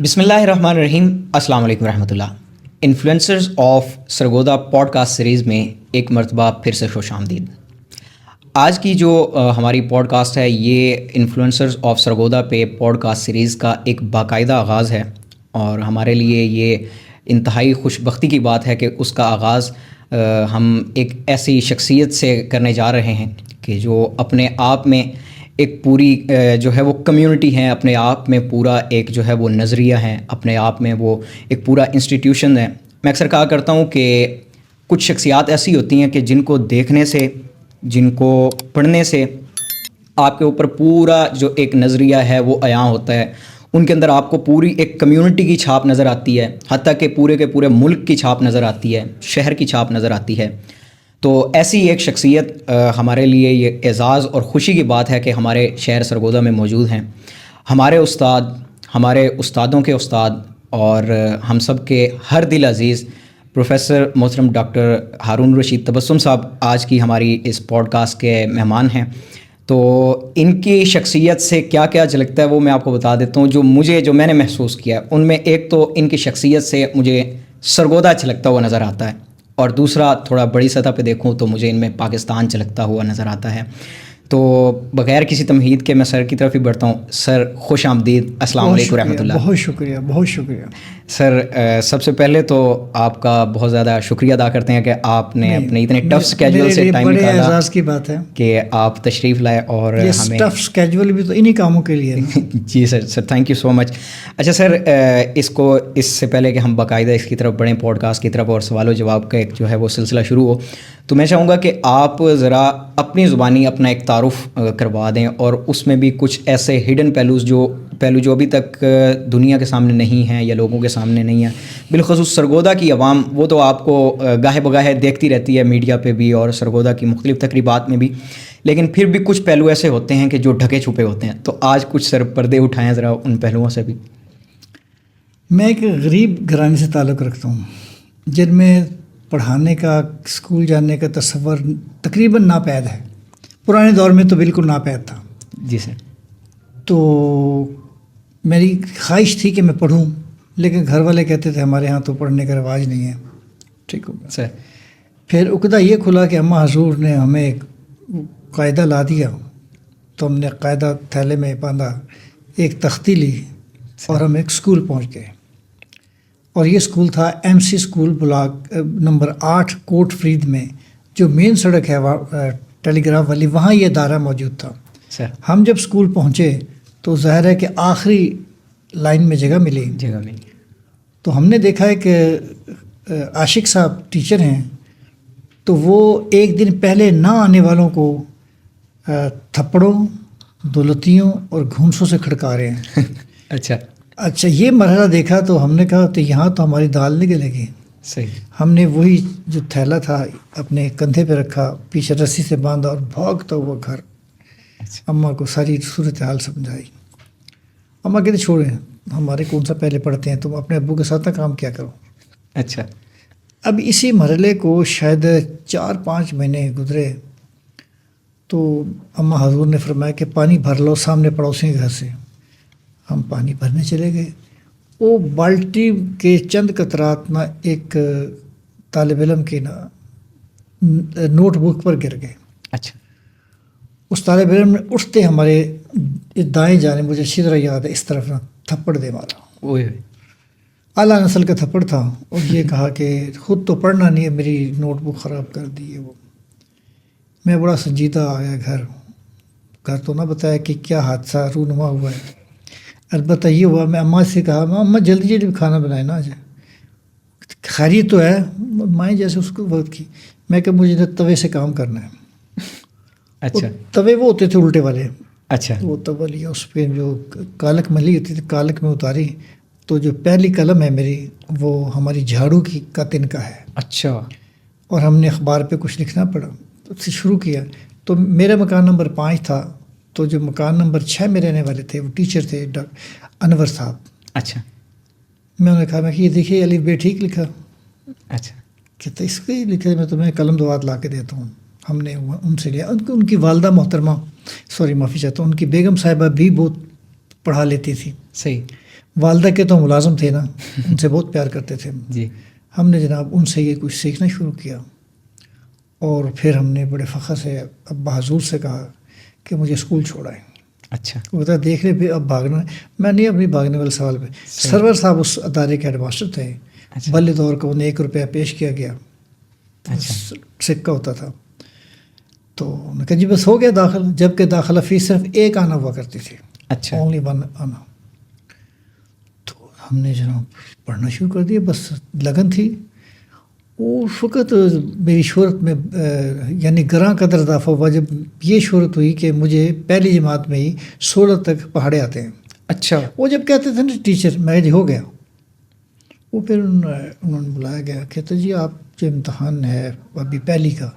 بسم اللہ الرحمن الرحیم. السلام علیکم ورحمۃ اللہ. Influencers of Sargodha podcast series میں ایک مرتبہ پھر سے خوش آمدید. آج کی جو ہماری پوڈ کاسٹ ہے یہ انفلوئنسرز آف سرگودا پہ پوڈ کاسٹ سیریز کا ایک باقاعدہ آغاز ہے، اور ہمارے لیے یہ انتہائی خوش بختی کی بات ہے کہ اس کا آغاز ہم ایک ایسی شخصیت سے کرنے جا رہے ہیں کہ جو اپنے آپ میں ایک پوری جو ہے وہ کمیونٹی ہے، اپنے آپ میں پورا ایک جو ہے وہ نظریہ ہے، اپنے آپ میں وہ ایک پورا انسٹیٹیوشن ہے. میں اکثر کہا کرتا ہوں کہ کچھ شخصیات ایسی ہوتی ہیں کہ جن کو دیکھنے سے، جن کو پڑھنے سے آپ کے اوپر پورا جو ایک نظریہ ہے وہ عیاں ہوتا ہے. ان کے اندر آپ کو پوری ایک کمیونٹی کی چھاپ نظر آتی ہے، حتیٰ کہ پورے کے پورے ملک کی چھاپ نظر آتی ہے، شہر کی چھاپ نظر آتی ہے. تو ایسی ایک شخصیت ہمارے لیے یہ اعزاز اور خوشی کی بات ہے کہ ہمارے شہر سرگودا میں موجود ہیں. ہمارے استاد، ہمارے استادوں کے استاد اور ہم سب کے ہر دل عزیز پروفیسر محترم ڈاکٹر ہارون رشید تبسم صاحب آج کی ہماری اس پوڈ کاسٹ کے مہمان ہیں. تو ان کی شخصیت سے کیا کیا جھلکتا ہے وہ میں آپ کو بتا دیتا ہوں. جو میں نے محسوس کیا ہے ان میں ایک تو ان کی شخصیت سے مجھے سرگودا چھلکتا ہوا نظر آتا ہے، اور دوسرا تھوڑا بڑی سطح پہ دیکھوں تو مجھے ان میں پاکستان چھلکتا ہوا نظر آتا ہے. تو بغیر کسی تمہید کے میں سر کی طرف ہی بڑھتا ہوں. سر خوش آمدید، السلام علیکم ورحمۃ اللہ. بہت شکریہ، بہت شکریہ سر. سب سے پہلے تو آپ کا بہت زیادہ شکریہ ادا کرتے ہیں کہ آپ نے اپنے اتنے ٹف اسکیجول سے ٹائم نکالا. بڑے اعزاز کی بات ہے کہ آپ تشریف لائے اور ہمیں ٹف اسکیجول بھی تو انہی کاموں کے لیے. جی سر تھینک یو سو مچ. اچھا سر، اس سے پہلے کہ ہم باقاعدہ اس کی طرف بڑھیں، پوڈ کاسٹ کی طرف، اور سوال و جواب کا ایک جو ہے وہ سلسلہ شروع ہو، تو میں چاہوں گا کہ آپ ذرا اپنی زبانی اپنا ایک تعارف کروا دیں، اور اس میں بھی کچھ ایسے ہڈن پہلو جو ابھی تک دنیا کے سامنے نہیں ہیں یا لوگوں کے سامنے نہیں ہیں. بالخصوص سرگودا کی عوام وہ تو آپ کو گاہے بگاہے دیکھتی رہتی ہے میڈیا پہ بھی اور سرگودا کی مختلف تقریبات میں بھی، لیکن پھر بھی کچھ پہلو ایسے ہوتے ہیں کہ جو ڈھکے چھپے ہوتے ہیں. تو آج کچھ سر پردے اٹھائیں ذرا ان پہلوؤں سے بھی. میں ایک غریب گھرانے سے تعلق رکھتا ہوں جن میں پڑھانے کا، اسکول جانے کا تصور تقریباً ناپید ہے. پرانے دور میں تو بالکل ناپید تھا. جی سر. تو میری خواہش تھی کہ میں پڑھوں، لیکن گھر والے کہتے تھے ہمارے ہاں تو پڑھنے کا رواج نہیں ہے. ٹھیک ہو سر. پھر عقدہ یہ کھلا کہ اماں حضور نے ہمیں ایک قاعدہ لا دیا، تو ہم نے قاعدہ تھیلے میں باندھا، ایک تختی لی اور ہم ایک اسکول پہنچ گئے. اور یہ اسکول تھا M C school block number 8 Kot Farid میں، جو مین سڑک ہے ٹیلی گراف والی، وہاں یہ ادارہ موجود تھا. ہم جب اسکول پہنچے تو ظاہر ہے کہ آخری لائن میں جگہ ملی. تو ہم نے دیکھا ہے کہ عاشق صاحب ٹیچر ہیں، تو وہ ایک دن پہلے نہ آنے والوں کو تھپڑوں، دولتیوں اور گھونسوں سے کھڑکا رہے ہیں. اچھا یہ مرحلہ دیکھا تو ہم نے کہا تو یہاں تو ہماری دال نہیں گلے گی. صحیح. ہم نے وہی جو تھیلا تھا اپنے کندھے پہ رکھا، پیچھے رسی سے باندھا اور بھاگتا ہوا گھر. اماں کو ساری صورتحال سمجھائی. اماں کہتے چھوڑیں، ہمارے کون سا پہلے پڑھتے ہیں، تم اپنے ابو کے ساتھ کام کیا کرو. اچھا. اب اسی مرحلے کو شاید 4-5 مہینے گزرے تو اماں حضور نے فرمایا کہ پانی بھر لو سامنے پڑوسی کے گھر سے. ہم پانی بھرنے چلے گئے. وہ بالٹی کے چند قطرات نہ ایک طالب علم کے نوٹ بک پر گر گئے. اچھا. اس طالب علم نے اٹھتے ہمارے دائیں جانب، مجھے اچھی طرح یاد ہے، اس طرف نہ تھپڑ دے مارا. اعلیٰ نسل کا تھپڑ تھا. اور یہ کہا کہ خود تو پڑھنا نہیں ہے، میری نوٹ بک خراب کر دی ہے. وہ میں بڑا سنجیدہ آیا گھر تو نہ بتایا کہ کیا حادثہ رونما ہوا ہے. البتہ یہ ہوا، میں اماں سے کہا اماں جلدی کھانا بنائے نا، آج خیریت تو ہے. مائیں جیسے اس کو وقت کی. میں کہ مجھے توے سے کام کرنا ہے. اچھا. توے وہ ہوتے تھے الٹے والے. اچھا. وہ توا لیا، اس پہ جو کالک ملی ہوتی تھی کالک میں اتاری. تو جو پہلی قلم ہے میری وہ ہماری جھاڑو کا تنکا ہے. اچھا. اور ہم نے اخبار پہ کچھ لکھنا پڑا تو اس سے شروع کیا. تو میرا مکان نمبر 5 تھا، تو جو مکان نمبر 6 میں رہنے والے تھے وہ ٹیچر تھے انور صاحب. اچھا. میں انہوں نے کہا کہ یہ دیکھیے الف ب ٹھیک لکھا. اچھا. کہتا اس کو ہی لکھے، میں تمہیں قلم دوات لا کے دیتا ہوں. ہم نے ان سے لیا. ان کی والدہ محترمہ، معافی چاہتا ہوں، ان کی بیگم صاحبہ بھی بہت پڑھا لیتی تھی. صحیح. والدہ کے تو ملازم تھے نا، ان سے بہت پیار کرتے تھے. جی. ہم نے جناب ان سے یہ کچھ سیکھنا شروع کیا، اور پھر ہم نے بڑے فخر سے ابا حضور سے کہا کہ مجھے اسکول چھوڑائیں. اچھا. وہ کہتا دیکھ رہے پھر اب بھاگنا، میں نہیں اپنی بھاگنے والے سوال پہ. سرور صاحب اس ادارے کے ہیڈ ماسٹر تھے. بلے دور کا انہیں 1 روپیہ پیش کیا گیا، سکہ ہوتا تھا. تو انہوں نے کہا جی بس ہو گیا داخل، جب کہ داخلہ فیس صرف 1 آنا ہوا کرتی تھی. اچھا. اونلی 1 آنا. تو ہم نے جناب پڑھنا شروع کر دیا، بس لگن تھی. اس وقت میری شہرت میں یعنی گراں قدر اضافہ ہوا جب یہ شہرت ہوئی کہ مجھے پہلی جماعت میں ہی 16 تک پہاڑے آتے ہیں. اچھا. وہ جب کہتے تھے نا ٹیچر، میں جی ہو گیا. وہ پھر انہوں نے بلایا گیا، کہتے جی آپ جو امتحان ہے ابھی پہلی کا،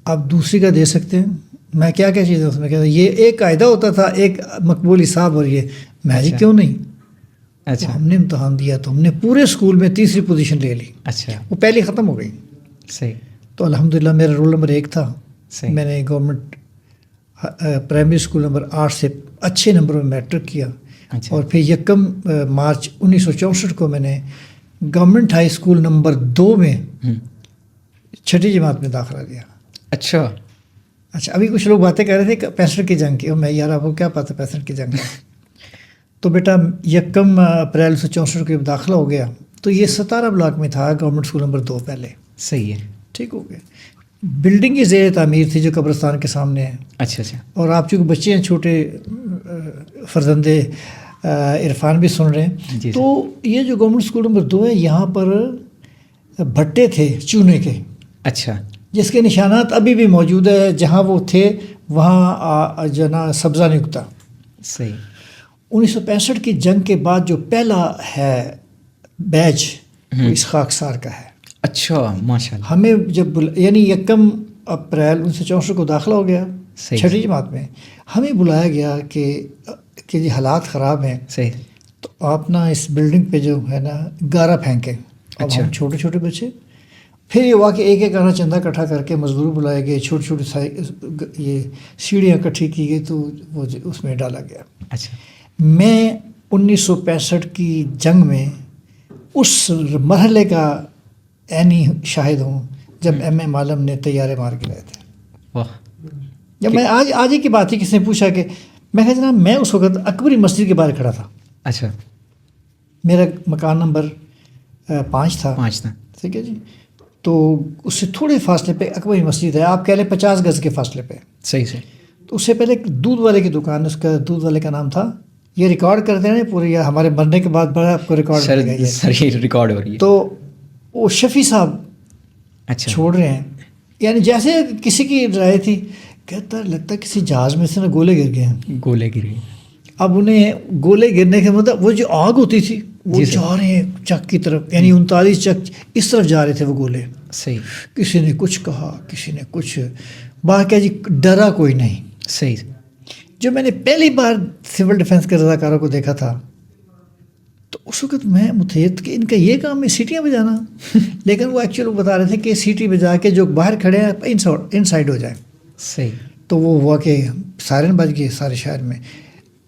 آپ دوسری کا دے سکتے ہیں. میں کیا چیز ہے اس میں؟ کہتا یہ ایک قاعدہ ہوتا تھا، ایک مقبول حساب، اور یہ میں جی کیوں نہیں. اچھا. ہم نے امتحان دیا تو ہم نے پورے اسکول میں 3ری پوزیشن لے لی. اچھا. وہ پہلی ختم ہو گئی. صحیح. تو الحمدللہ میرا رول نمبر 1 تھا. صحیح. میں نے گورنمنٹ پرائمری اسکول نمبر 8 سے اچھے نمبر میں میٹرک کیا. اچھا. اور پھر 1 مارچ 1964 کو میں نے گورنمنٹ ہائی اسکول نمبر 2 میں 6ٹھی جماعت میں داخلہ لیا. اچھا. اچھا. ابھی کچھ لوگ باتیں کہہ رہے تھے 65 کی جنگ کی، اور میں یار آپ کو کیا پتہ 65 کی جنگ کی. تو بیٹا 1 اپریل 1964 کو داخلہ ہو گیا تو یہ 17 بلاک میں تھا گورنمنٹ اسکول نمبر 2 پہلے. صحیح ہے. ٹھیک ہو گیا. بلڈنگ کی زیر تعمیر تھی جو قبرستان کے سامنے ہے. اچھا. اچھا. اور آپ چونکہ بچے ہیں چھوٹے، فرزندے عرفان بھی سن رہے ہیں. جی. تو یہ جو گورنمنٹ اسکول نمبر 2 ہے یہاں پر بھٹے تھے چونے کے. اچھا. جس کے نشانات ابھی بھی موجود ہے. جہاں وہ تھے وہاں جو نا سبزہ نہیں اگتا. صحیح. 1965 کی جنگ کے بعد جو پہلا ہے بیچ وہ اس خاکسار کا ہے. اچھا. ماشاء اللہ. ہمیں جب یعنی 1 اپریل 1964 کو داخلہ ہو گیا 6ٹھی جماعت میں، ہمیں بلایا گیا کہ جی حالات خراب ہیں. صحیح. تو آپ نا اس بلڈنگ پہ جو ہے نا گارا پھینکیں. اب اچھا. ہم چھوٹے چھوٹے بچے، پھر یہ ہوا کہ ایک آنا چندہ اکٹھا کر کے مزدور بلائے گئے، چھوٹی چھوٹی یہ سیڑھیاں اکٹھی کی گئی تو وہ اس میں ڈالا گیا. اچھا. میں 1965 کی جنگ میں اس مرحلے کا عینی شاہد ہوں جب ایم عالم نے طیارے مار کے گئے تھے. واہ. جب میں آج ہی کی بات ہی کسی نے پوچھا کہ میں کہا جناب میں اس وقت اکبری مسجد کے باہر کھڑا تھا. اچھا. میرا مکان نمبر 5 تھا. 5 تھا. ٹھیک ہے جی. تو اس سے تھوڑے فاصلے پہ اکبری مسجد ہے، آپ کہہ لیں 50 گز کے فاصلے پہ. صحیح سے. تو اس سے پہلے ایک دودھ والے کی دکان ہے، اس کا دودھ والے کا نام تھا. یہ ریکارڈ کرتے ہیں پورے، یا ہمارے مرنے کے بعد بڑا آپ کو ریکارڈ سر یہ ریکارڈ ہو رہی ہے. تو وہ شفیع صاحب اچھا چھوڑ رہے ہیں، یعنی جیسے کسی کی رائے تھی، کہتا لگتا ہے کسی جہاز میں سے نا گولے گر گئے ہیں. گولے گری. اب انہیں گولے گرنے کے مطلب وہ جو آگ ہوتی تھی وہ جا رہے ہیں چک کی طرف، یعنی 39 چک اس طرف جا رہے تھے وہ گولے. صحیح. کسی نے کچھ کہا، کسی نے کچھ، باقی جی ڈرا کوئی نہیں. صحیح. جو میں نے پہلی بار سول ڈیفنس کے رضاکاروں کو دیکھا تھا تو اس وقت میں متحد کہ ان کا یہ کام ہے سیٹیاں بجانا، لیکن وہ ایکچولی بتا رہے تھے کہ سیٹی بجا کے جو باہر کھڑے ہیں ان سائڈ ہو جائیں. صحیح. تو وہ ہوا کہ سائرن بج گئے سارے شہر میں،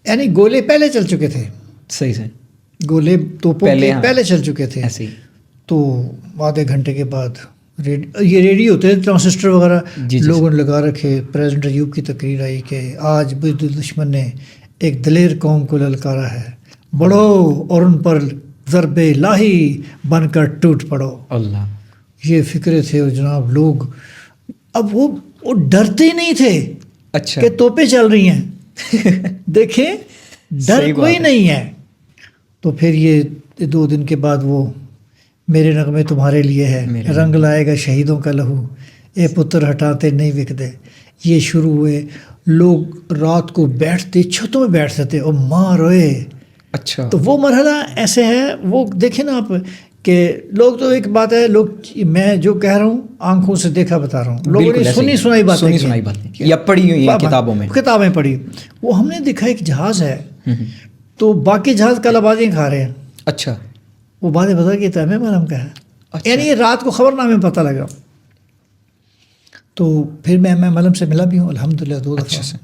یعنی گولے پہلے چل چکے تھے. صحیح سے. گولے تو پہلے چل چکے تھے. ایسے ہی. تو آدھے گھنٹے کے بعد یہ ریڈیو ہوتے تھے ٹرانسسٹر وغیرہ لوگوں نے لگا رکھے. پریزیڈنٹ ایوب کی تقریر آئی کہ آج بزدل دشمن نے ایک دلیر قوم کو للکارا ہے، بڑھو اور ان پر ضرب الہی بن کر ٹوٹ پڑو. اللہ. یہ فکرے تھے. اور جناب لوگ اب وہ ڈرتے ہی نہیں تھے. اچھا. کہ توپیں چل رہی ہیں. دیکھیں ڈر کوئی نہیں ہے. تو پھر یہ 2 دن کے بعد وہ میرے نغمے تمہارے لیے ہے، رنگ لائے گا شہیدوں کا لہو، اے پتر ہٹاتے نہیں وکدے. یہ شروع ہوئے. لوگ رات کو بیٹھتے چھتوں میں بیٹھتے تھے اور ماں روئے. اچھا. تو وہ مرحلہ ایسے ہے. وہ دیکھیں نا آپ کہ لوگ تو ایک بات ہے، لوگ میں جو کہہ رہا ہوں آنکھوں سے دیکھا بتا رہا ہوں، لوگوں نے سنی سنائی باتیں یا پڑھی ہوئی کتابیں پڑھی. وہ ہم نے دیکھا ایک جہاز ہے تو باقی جہاز کلا بازیاں کھا رہے ہیں. اچھا. وہ باتیں بتا کہ تمہیں معلوم کا ہے. یعنی یہ رات کو خبر نامے پتہ لگا. تو پھر میں ملم سے ملا بھی ہوں الحمدللہ 2 دفعہ.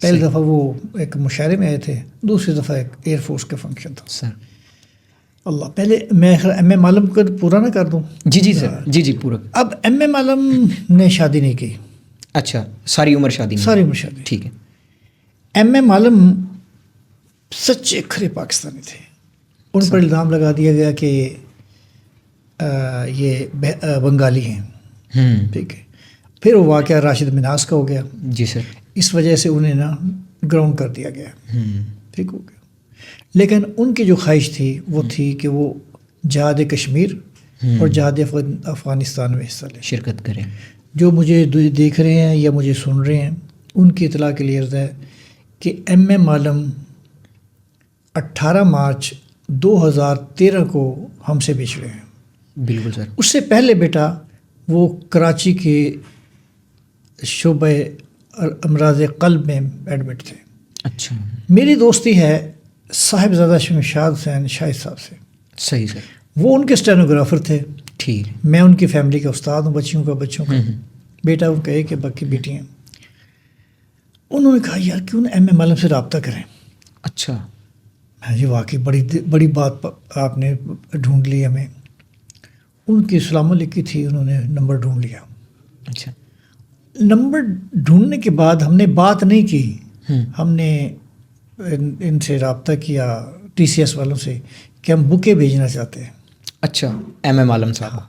پہلی دفعہ وہ ایک مشاعرے میں آئے تھے، دوسری دفعہ ایک ایئر فورس کا فنکشن تھا. اللہ پہلے میں ایم اے معلم کو پورا نہ کر دوں. جی جی سر, جی جی پورا. اب ایم اے معلم نے شادی نہیں کی. اچھا, ساری عمر شادی نہیں. ساری عمر شادی. ٹھیک ہے. ایم اے معلم سچے کھرے پاکستانی تھے. ان پر الزام لگا دیا گیا کہ یہ بنگالی ہیں. ٹھیک ہے. پھر وہ واقعہ راشد مناس کا ہو گیا. جی سر. اس وجہ سے انہیں نا گراؤنڈ کر دیا گیا. ٹھیک ہو گیا. لیکن ان کی جو خواہش تھی وہ تھی کہ وہ جہاد کشمیر اور جہاد افغانستان میں حصہ لیں, شرکت کریں. جو مجھے دیکھ رہے ہیں یا مجھے سن رہے ہیں ان کی اطلاع کے لیے عرض ہے کہ ایم اے معلم 18 مارچ 2013 کو ہم سے بچھڑے ہیں. بالکل سر. اس سے پہلے بیٹا وہ کراچی کے شعبہ امراض قلب میں ایڈمٹ تھے. اچھا. میری دوستی ہے صاحبزادہ شمشاد حسین شاہد صاحب سے. صحیح سر. وہ ان کے اسٹینوگرافر تھے. ٹھیک. میں ان کی فیملی کا استاد ہوں, بچوں کا بیٹا ان کا ایک ہے, باقی بیٹی ہیں. انہوں نے کہا یار کیوں نہ ایم اے معلم سے رابطہ کریں. اچھا. ہاں جی واقعی بڑی بات آپ نے ڈھونڈ لی ہمیں. ان کی السلام علیکم کی تھی, انہوں نے نمبر ڈھونڈ لیا. اچھا. نمبر ڈھونڈنے کے بعد ہم نے بات نہیں کی. ہم نے ان سے رابطہ کیا ٹی سی ایس والوں سے کہ ہم بکیں بھیجنا چاہتے ہیں. اچھا. ایم اے معلم صاحب.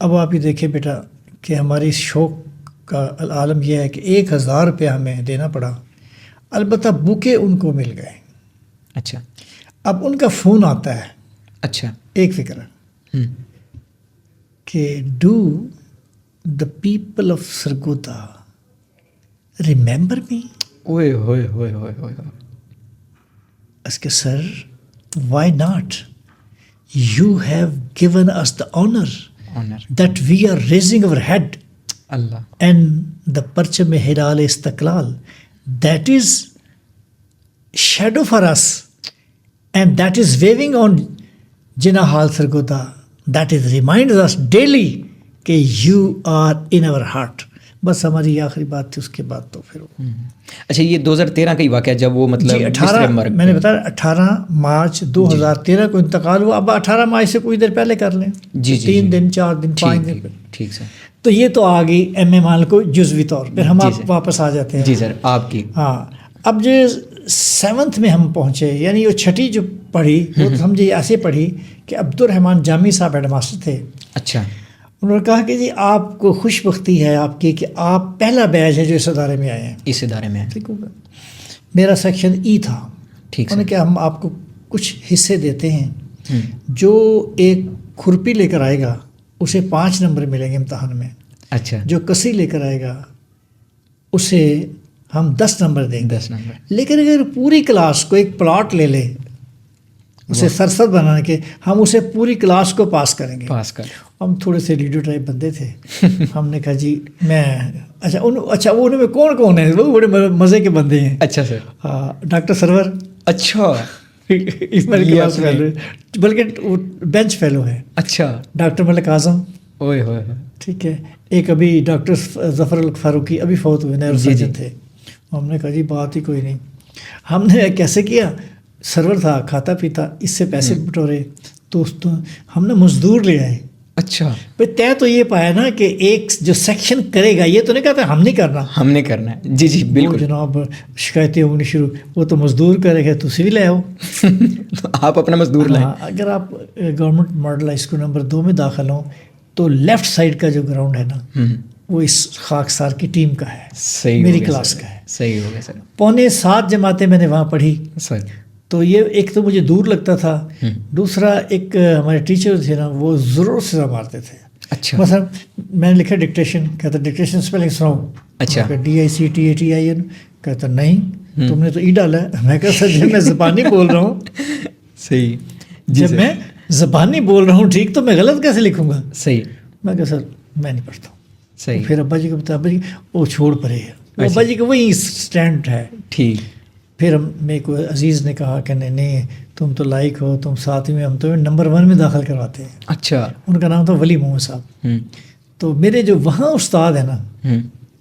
اب آپ یہ دیکھیں بیٹا کہ ہماری اس شوق کا عالم یہ ہے کہ 1000 روپیہ ہمیں دینا پڑا, البتہ بکے ان کو مل گئے. اچھا. اب ان کا فون آتا ہے. اچھا. ایک فکر ہے کہ do the people of Sargodha remember me. اوئے ہوئے ہوئے ہوئے ہوئے. اس کے sir why not, you have given us the honour that we are raising over head and the Parcham Hilal Istiqlal that is shadow for us and that is waving on Jinnah hall Sargodha that is remind us daily کہ you are in over heart. بس ہماری آخری بات تھی. اس کے بعد تو پھر اچھا یہ 2013 کا ہی واقعہ جب وہ مطلب 18 میں نے بتایا 18 مارچ 2013 کو انتقال ہوا. اب 18 مارچ سے کوئی دیر پہلے کر لیں. جی 3 دن 4 دن 5 دن. ٹھیک سر. تو یہ تو آ گئی ایم اے مال کو جزوی طور پہ. ہم آپ واپس آ جاتے ہیں. جی سر آپ کی. ہاں اب جو 7th میں ہم پہنچے, یعنی وہ چھٹی جو پڑھی وہ سمجھے ایسے پڑھی کہ عبدالرحمٰن جامی صاحب ہیڈ ماسٹر تھے. اچھا. انہوں نے کہا کہ جی آپ کو خوش بختی ہے آپ کی کہ آپ پہلا بیچ ہے جو اس ادارے میں آئے ہیں. اس ادارے میں. ٹھیک ہوگا. میرا سیکشن ای تھا. ٹھیک. انہوں نے کہا ہم آپ کو کچھ حصے دیتے ہیں, جو ایک کھرپی لے کر آئے گا اسے 5 نمبر ملیں گے امتحان میں. اچھا. جو کسی لے کر آئے گا اسے ہم 10 نمبر دیں گے. 10 نمبر. لیکن اگر پوری کلاس کو ایک پلاٹ لے لے اسے سرسد بنانے کے, ہم اسے پوری کلاس کو پاس کریں گے. پاس کر. ہم تھوڑے سے لیڈر ٹائپ بندے تھے. ہم نے کہا جی میں اچھا وہ ان میں کون ہے, وہ بڑے مزے کے بندے ہیں. اچھا سر. ہاں ڈاکٹر سرور. اچھا. کلاس فیلو بلکہ بینچ فیلو ہے. اچھا. ڈاکٹر ملک اعظم. اوئے ہوئے. ٹھیک ہے. ایک ابھی ڈاکٹر ظفر الفاروقی ابھی فوت ہوئے نیرو سرجن تھے. ہم نے کہا جی بات ہی کوئی نہیں. ہم نے کیسے کیا, سرور تھا کھاتا پیتا, اس سے پیسے بٹورے تو ہم نے مزدور لے آئے. اچھا. بھائی طے تو یہ پایا نا کہ ایک جو سیکشن کرے گا, یہ تو نہیں کہتا ہم نہیں کرنا, ہم نے کرنا ہے. جی جی بالکل جناب. شکایتیں ہونی شروع, وہ تو مزدور کرے گا, تسی بھی لے آؤ. آپ اپنا مزدور لائیں. اگر آپ government model high school number 2 میں داخل ہوں تو لیفٹ سائڈ کا جو گراؤنڈ ہے نا وہ اس خاکسار کی ٹیم کا ہے. صحیح. میری کلاس کا ہے. صحیح ہو گیا سر. 6:45 جماعتیں میں نے وہاں پڑھی سر. تو یہ ایک تو مجھے دور لگتا تھا, دوسرا ایک ہمارے ٹیچر تھے نا وہ ضرور سے مارتے تھے. اچھا. مثلا میں نے لکھا ڈکٹیشن, کہتا ڈکٹیشن اسپیلنگ سناؤ. اچھا. DICTATIN, کہتا نہیں تم نے تو ای ڈالا ہے. میں کہا سر جب میں زبانی بول رہا ہوں. صحیح. جب میں زبانی بول رہا ہوں ٹھیک, تو میں غلط کیسے لکھوں گا. صحیح. میں کہا سر میں نہیں پڑھتا ہوں. صحیح. پھر ابا جی کو بتا, ابا جی وہ چھوڑ پڑے ہے, ابا جی کا وہی اسٹینڈ ہے. ٹھیک. پھر میرے کو عزیز نے کہا کہ نہیں تم تو لائق ہو, تم 7ویں میں, ہم تو نمبر 1 میں داخل کرواتے ہیں. اچھا. ان کا نام تھا ولی محمد صاحب. تو میرے جو وہاں استاد ہیں نا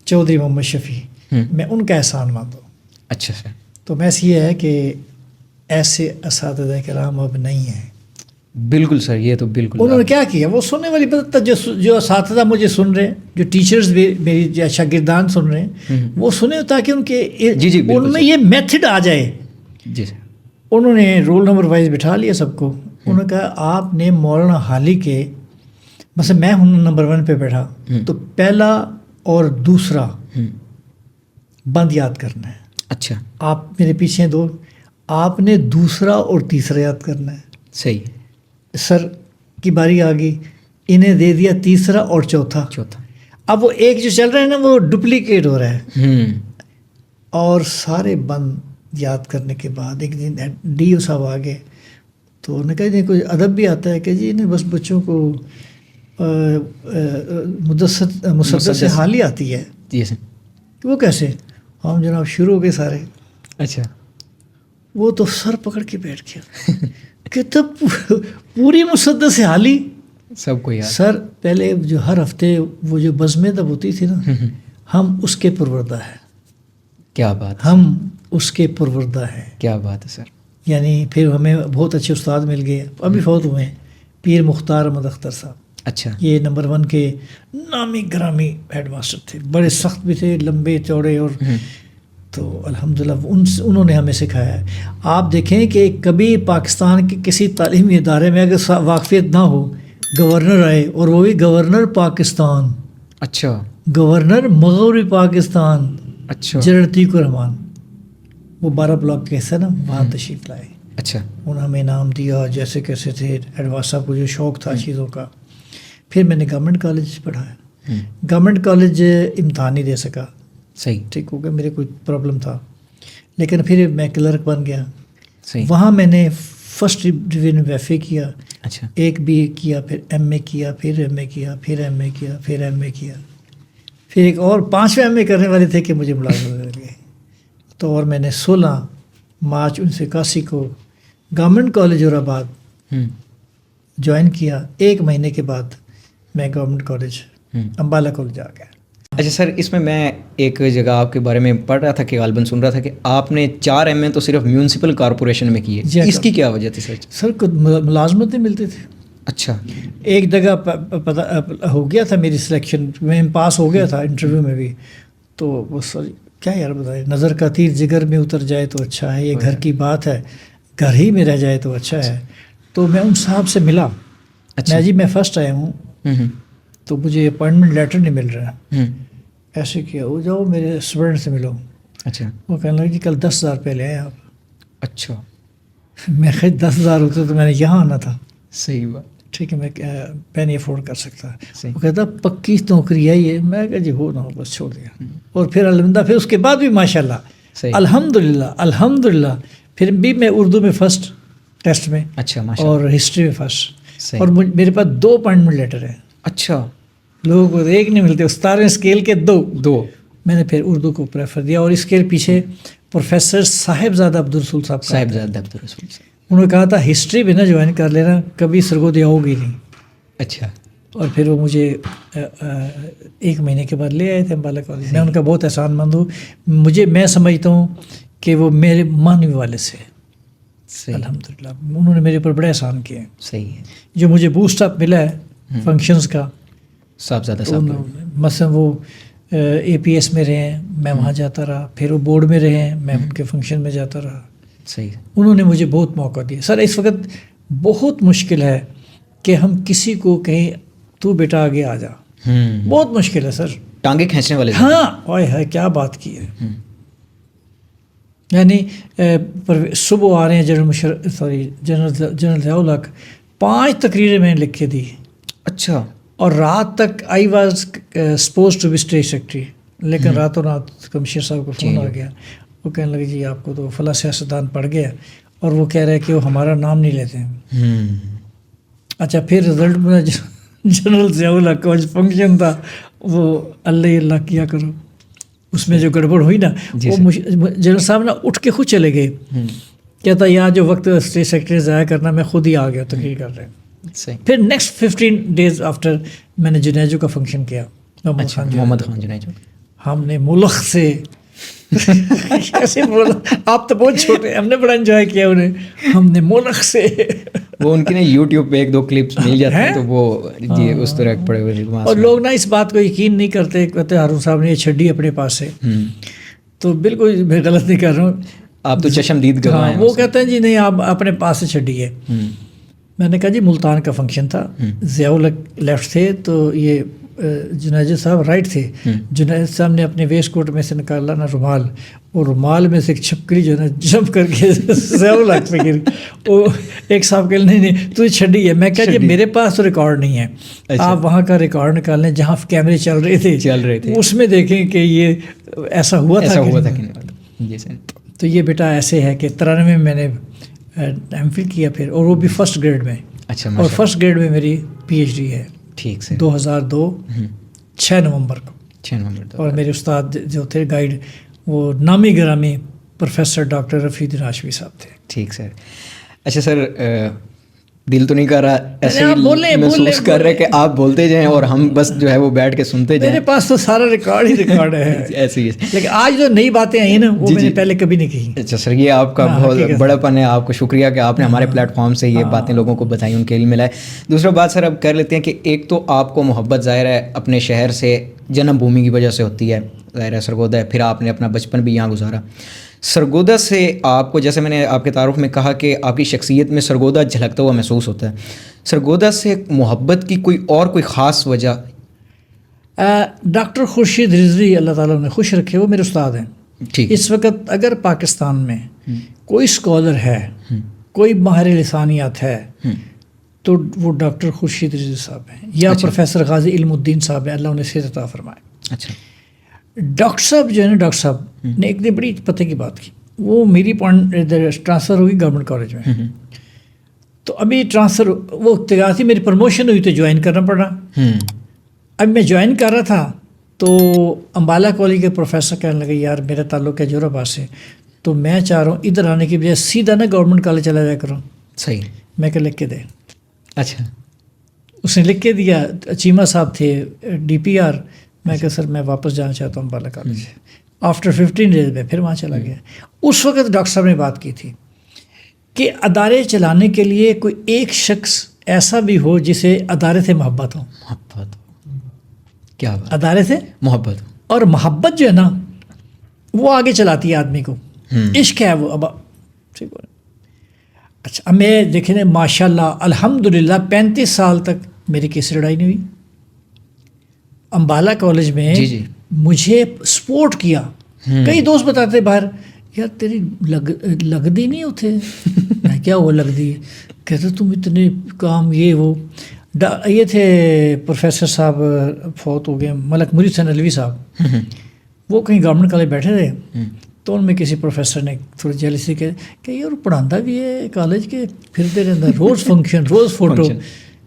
چودھری محمد شفیع, میں ان کا احسان مانتا ہوں. اچھا سر. تو میں یہ ہے کہ ایسے اساتذہ کرام اب نہیں ہیں. بالکل سر، یہ تو بالکل انہوں نے کیا کیا، وہ سننے والی بات تھا، جو اساتذہ مجھے سن رہے ہیں، جو ٹیچرز بھی میری شاگردان سن رہے ہیں، وہ سنے تاکہ ان کے ان میں یہ میتھڈ آ جائے. جی سر. انہوں نے رول نمبر وائز بٹھا لیا سب کو. انہوں نے کہا آپ نے مولانا حالی کے، مثلا میں ہوں نمبر 1 پہ بیٹھا، تو پہلا اور دوسرا بند یاد کرنا ہے. اچھا، آپ میرے پیچھے دو، آپ نے دوسرا اور تیسرا یاد کرنا ہے. صحیح. سر کی باری آ گئی، انہیں دے دیا تیسرا اور چوتھا. اب وہ ایک جو چل رہا ہے نا، وہ ڈپلیکیٹ ہو رہا ہے. اور سارے بند یاد کرنے کے بعد ایک دن ڈی او صاحب آ گئے، تو انہوں نے کہا جی کوئی ادب بھی آتا ہے کہ جی انہیں بس بچوں کو مسدس حالی آتی ہے. جی سر. وہ کیسے؟ ہم جناب شروع ہو گئے سارے. اچھا. وہ تو سر پکڑ کے بیٹھ گیا کہ تب پوری مسدس حالی سب کو یاد. سر پہلے جو ہر ہفتے وہ جو بزمیں تب ہوتی تھی نا، ہم اس کے پروردہ ہیں. کیا بات. ہم اس کے پروردہ ہیں. کیا بات ہے سر. یعنی پھر ہمیں بہت اچھے استاد مل گئے، ابھی فوت ہوئے ہیں، پیر مختار احمد اختر صاحب. اچھا. یہ نمبر 1 کے نامی گرامی ہیڈ ماسٹر تھے، بڑے سخت بھی تھے، لمبے چوڑے، اور تو الحمدللہ انہوں نے ہمیں سکھایا ہے. آپ دیکھیں کہ کبھی پاکستان کے کسی تعلیمی ادارے میں اگر واقفیت نہ ہو، گورنر آئے، اور وہ بھی گورنر پاکستان. اچھا. گورنر مغربی پاکستان. اچھا. جنرل عتیق الرحمان، وہ 12 بلاک کے حصہ نا، وہاں تشریف لائے. اچھا. انہوں نے ہمیں انعام دیا جیسے کیسے تھے. ایڈواز صاحب کو جو شوق تھا چیزوں کا. پھر میں نے گورنمنٹ کالج پڑھایا. گورنمنٹ کالج امتحان نہیں دے سکا. صحیح. ٹھیک ہو گیا، میرے کوئی پرابلم تھا، لیکن پھر میں کلرک بن گیا. صحیح. وہاں میں نے فرسٹ ڈویژن میں ایف اے کیا. اچھا. ایک بی اے کیا، پھر ایم اے کیا، پھر ایم اے کیا، پھر ایم اے کیا، پھر ایم اے کیا. پھر ایک اور 5ویں ایم اے کرنے والے تھے کہ مجھے ملازمت مل گئی. تو اور میں نے 16 مارچ 1981 کو گورنمنٹ کالج اور آباد جوائن کیا. 1 مہینے کے بعد میں گورنمنٹ کالج امبالہ کالج آ گیا. اچھا سر، اس میں ایک جگہ آپ کے بارے میں پڑھ رہا تھا کہ غالباً سن رہا تھا کہ آپ نے 4 ایم اے تو صرف میونسپل کارپوریشن میں کیے. اس کی کیا وجہ تھی سر؟ سر کو ملازمتیں ملتے تھے. اچھا. ایک جگہ ہو گیا تھا میری سلیکشن، میں پاس ہو گیا تھا انٹرویو میں بھی. تو وہ سر کیا یار بتائے، نظر کا تیر جگر میں اتر جائے تو اچھا ہے، یہ گھر کی بات ہے، گھر ہی میں رہ جائے تو اچھا ہے. تو میں ان صاحب سے ملا. میں جی میں فرسٹ آیا ہوں، تو مجھے اپوائنٹمنٹ لیٹر نہیں مل رہا. ایسے کیا، وہ جاؤ میرے اسٹوڈنٹ سے ملو. اچھا. وہ کہنے لگا جی کل 10,000 روپے لے آئے آپ. اچھا. میں خود 10,000 ہوتے تو میں نے یہاں آنا تھا. صحیح بات. ٹھیک ہے، میں نہیں افورڈ کر سکتا. وہ کہتا پکی نوکری ہے یہ. میں کہا جی ہو نہ ہو بس چھوڑ دیا. اور پھر الحمدللہ پھر اس کے بعد بھی ماشاء اللہ الحمدللہ پھر بھی میں اردو میں فرسٹ ٹیسٹ میں. اچھا. اور ہسٹری میں فرسٹ. اور میرے پاس 2 اپوائنٹمنٹ لیٹر ہیں. اچھا. لوگوں کو ایک نہیں ملتے، 17ویں اسکیل کے 2. میں نے پھر اردو کو پریفر دیا. اور اس کے پیچھے پروفیسر صاحبزادہ عبدالرسول صاحب. انہوں نے کہا تھا ہسٹری بھی نہ جوائن کر لینا، کبھی سرگودیا ہوگی نہیں. اچھا. اور پھر وہ مجھے 1 مہینے کے بعد لے آئے تھے امبالہ کالج. میں ان کا بہت احسان مند ہوں. میں سمجھتا ہوں کہ وہ میرے مانوی والے سے الحمدللہ انہوں نے میرے اوپر بڑے احسان کیے. صحیح ہے. جو مجھے بوسٹ اپ ملا ہے فنکشنز کا، صاحبزادہ صاحب مثلا وہ اے پی ایس میں رہے ہیں، میں وہاں جاتا رہا. پھر وہ بورڈ میں رہے ہیں، میں ان کے فنکشن میں جاتا رہا. صحیح. انہوں نے مجھے بہت موقع دیا. سر اس وقت بہت مشکل ہے کہ ہم کسی کو کہیں تو بیٹا آگے آ جا. بہت مشکل ہے سر. ٹانگیں کھینچنے والے. ہاں اوئے ہے کیا بات کی ہے. یعنی صبح آ رہے ہیں جنرل ضیاء الحق 5 تقریریں میں نے لکھ کے دی. اچھا. اور رات تک I was suppose to be state secretary, لیکن راتوں رات کمشنر صاحب کو فون آ گیا. وہ کہنے لگے جی آپ کو تو فلاں سیاستدان پڑ گیا، اور وہ کہہ رہے کہ وہ ہمارا نام نہیں لیتے ہیں. اچھا. پھر رزلٹ میں جنرل ضیاء الحق کا فنکشن تھا، وہ اللہ کیا کرو، اس میں جو گڑبڑ ہوئی نا، وہ جنرل صاحب نا اٹھ کے خود چلے گئے. کہتا یہاں جو وقت اسٹیٹ سیکرٹری ضائع کرنا، میں خود ہی آ گیا تقریر کر رہے ہیں. پھر نیکسٹ 15 days آفٹر میں نے جنیجو کا فنکشن کیا. محمد خان جنیجو. ہم نے ملک سے کیسے بولا, آپ تو بہت چھوٹے, ہم نے بڑا انجوائے کیا انہیں, ہم نے مولخ سے. وہ ان کی نا یوٹیوب پہ 1-2 کلپس مل جاتے ہیں تو وہ جی اس طرح پڑے ہوئے. اور لوگ نا اس بات کو یقین نہیں کرتے, کہتے ہارون صاحب نے یہ چھڈی اپنے پاس سے. تو بالکل میں غلط نہیں کر رہا ہوں, آپ تو چشمدید گواہ ہیں. وہ کہتے ہیں جی نہیں آپ اپنے پاس سے چھڈی ہے. میں نے کہا جی ملتان کا فنکشن تھا, ضیاء الحق لیفٹ تھے تو یہ جنید صاحب رائٹ تھے. جنید صاحب نے اپنے ویسٹ کوٹ میں سے نکالا نا رومال, اور رومال میں سے ایک چھپکلی جو ہے نا جمپ کر کے ضیاء الحق پہ گری. وہ ایک صاحب کہ نہیں تو چھڈی ہے. میں کہا جی میرے پاس تو ریکارڈ نہیں ہے, آپ وہاں کا ریکارڈ نکال لیں جہاں کیمرے چل رہے تھے, اس میں دیکھیں کہ یہ ایسا ہوا تھا کہ نہیں. تو یہ بیٹا ایسے ہے کہ 93 میں نے ایم فل کیا پھر, اور وہ بھی فرسٹ گریڈ میں. اچھا. اور فرسٹ گریڈ میں میری پی ایچ ڈی ہے. ٹھیک سے 2002 6 نومبر کو. 6 نومبر. اور میرے استاد جو تھے گائیڈ وہ نامی گرامی پروفیسر ڈاکٹر رفیع الدین ہاشمی صاحب تھے. ٹھیک سر. اچھا سر, دل تو نہیں کر رہا ایسے ہی محسوس کر رہے کہ آپ بولتے جائیں اور ہم بس جو ہے وہ بیٹھ کے سنتے جائیں. میرے پاس تو سارا ریکارڈ ہی ریکارڈ ہے ایسے ہی. لیکن آج جو نئی باتیں آئی ہیں نا وہ میں نے پہلے کبھی نہیں کہی. اچھا سر, یہ آپ کا بہت بڑا پن ہے, آپ کو شکریہ کہ آپ نے ہمارے پلیٹ فارم سے یہ باتیں لوگوں کو بتائیں, ان کے علم ملا ہے. دوسرا بات سر اب کر لیتے ہیں کہ ایک تو آپ کو محبت ظاہر ہے اپنے شہر سے, جنم بھومی کی وجہ سے ہوتی ہے, ظاہر ہے سرگودا ہے, پھر آپ نے اپنا بچپن بھی یہاں گزارا. سرگودا سے آپ کو, جیسے میں نے آپ کے تعارف میں کہا کہ آپ کی شخصیت میں سرگودا جھلکتا ہوا محسوس ہوتا ہے, سرگودا سے محبت کی کوئی خاص وجہ؟ ڈاکٹر خورشید رضوی اللہ تعالیٰ نے خوش رکھے, وہ میرے استاد ہیں. ٹھیک. اس وقت اگر پاکستان میں کوئی اسکالر ہے, کوئی ماہر لسانیات ہے تو وہ ڈاکٹر خورشید رضوی صاحب ہیں, یا پروفیسر غازی علم الدین صاحب ہیں, اللہ انہیں صحت عطا فرمائے. اچھا. ڈاکٹر صاحب جو ہے نا, ڈاکٹر صاحب نے ایک دن بڑی پتہ کی بات کی. وہ میری ٹرانسفر ہوئی گورنمنٹ کالج میں, تو ابھی ٹرانسفر وہ تھی, میری پروموشن ہوئی تو جوائن کرنا پڑا. اب میں جوائن کر رہا تھا تو امبالا کالج کے پروفیسر کہنے لگے یار میرا تعلق ہے جوہر آباد سے, تو میں چاہ رہا ہوں ادھر آنے کی بجائے سیدھا نا گورنمنٹ کالج چلا جایا کروں. صحیح. میں کہ لکھ کے دے. اچھا. اس نے لکھ کے دیا. چیمہ صاحب تھے ڈی پی آر. میں کہ سر میں واپس جانا چاہتا ہوں امبالا کالج. آفٹر 15 ڈیز میں پھر وہاں چلا گیا. اس وقت ڈاکٹر صاحب نے بات کی تھی کہ ادارے چلانے کے لیے کوئی ایک شخص ایسا بھی ہو جسے ادارے سے محبت ہو. محبت کیا بات. ادارے سے محبت. اور محبت جو ہے نا وہ آگے چلاتی ہے آدمی کو. عشق ہے وہ. اب اچھا اب میں دیکھیں نا ماشاء اللہ الحمدللہ 35 سال تک میری کسی لڑائی نہیں ہوئی. امبالا کالج میں مجھے سپورٹ کیا. کئی دوست بتاتے باہر یار تیری لگ دی نہیں ہوتے. میں کیا وہ لگ دی, کہتے تم اتنے کام یہ وہ. یہ تھے پروفیسر صاحب فوت ہو گئے, ملک مرید حسین علوی صاحب. وہ کہیں گورنمنٹ کالج بیٹھے تھے تو ان میں کسی پروفیسر نے تھوڑی جیلسی کہ یہ پڑھاتا بھی ہے کالج کے, پھرتے رہتا روز فنکشن روز فوٹو.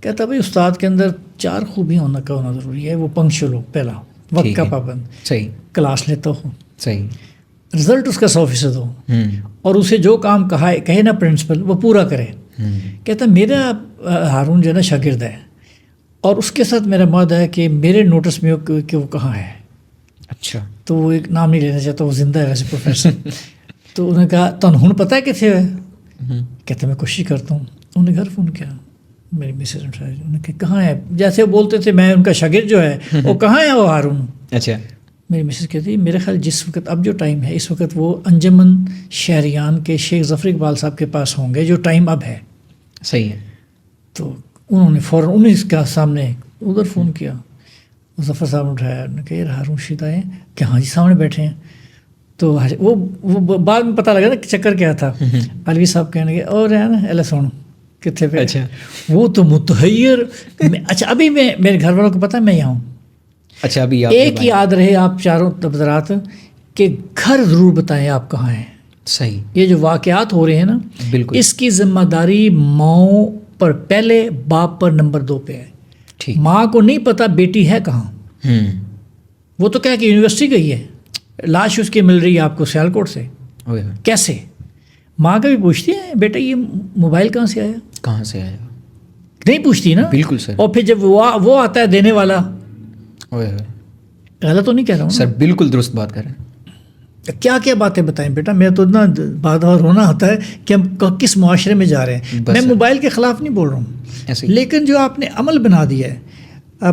کہتا بھائی استاد کے اندر 4 خوبیاں ہونا ضروری ہے. وہ پنکچوئل ہو, پہلا وقت کا پابند, صحیح, کلاس لیتا ہو, صحیح, رزلٹ اس کا 100% ہو, اور اسے جو کام کہے نا پرنسپل وہ پورا کرے. کہتا میرا ہارون جو ہے نا شاگرد ہے, اور اس کے ساتھ میرا معاہدہ ہے کہ میرے نوٹس میں ہو کہ وہ کہاں ہے. اچھا. تو وہ ایک نام نہیں لینا چاہتا, وہ زندہ ہے ویسے پروفیسر. تو انہوں نے کہا تو ہوں پتہ ہے کتنے ہے. کہتے میں کوشش کرتا ہوں. انہوں نے گھر فون کیا, میری مسز انہوں نے کہا کہاں ہے. جیسے وہ بولتے تھے میں ان کا شاگرد جو ہے وہ کہاں ہے وہ ہارون. اچھا. میری مسز کہتی میرے خیال جس وقت اب جو ٹائم ہے اس وقت وہ انجمن شہریان کے شیخ ظفر اقبال صاحب کے پاس ہوں گے جو ٹائم اب ہے. صحیح ہے. تو انہوں نے فوراً انہیں کا سامنے ادھر فون کیا. ظفر صاحب نے اٹھایا, انہوں نے کہا یار ہارون رشید آئے ہیں کہ ہاں جی سامنے بیٹھے ہیں. تو وہ بعد میں پتہ لگا نا چکر کیا تھا. علوی صاحب کہنے لگے اور ہے نا ایلے سونو کتنے پہ. اچھا. وہ تو متحیر. اچھا ابھی میں میرے گھر والوں کو پتہ ہے میں یہاں ہوں. اچھا ابھی ایک یاد رہے آپ چاروں حضرات کہ گھر ضرور بتائیں آپ کہاں ہیں. صحیح. یہ جو واقعات ہو رہے ہیں نا بالکل اس کی ذمہ داری ماؤں پر پہلے, باپ پر نمبر 2 پہ ہے. ٹھیک. ماں کو نہیں پتہ بیٹی ہے کہاں. وہ تو کہہ کہ یونیورسٹی گئی ہے, لاش اس کی مل رہی ہے آپ کو سیالکوٹ سے. کیسے؟ ماں کا بھی پوچھتی ہے بیٹا یہ موبائل کہاں سے آیا, کہاں سے آیا, نہیں پوچھتی نا. بالکل سر. اور پھر جب وہ آتا ہے دینے والا, غلط تو نہیں کہہ رہا ہوں سر, بالکل درست بات کر رہے ہیں. کیا کیا باتیں بتائیں بیٹا، میں تو اتنا بات اور رونا ہوتا ہے کہ ہم کس معاشرے میں جا رہے ہیں. میں موبائل کے خلاف نہیں بول رہا ہوں، لیکن جو آپ نے عمل بنا دیا ہے.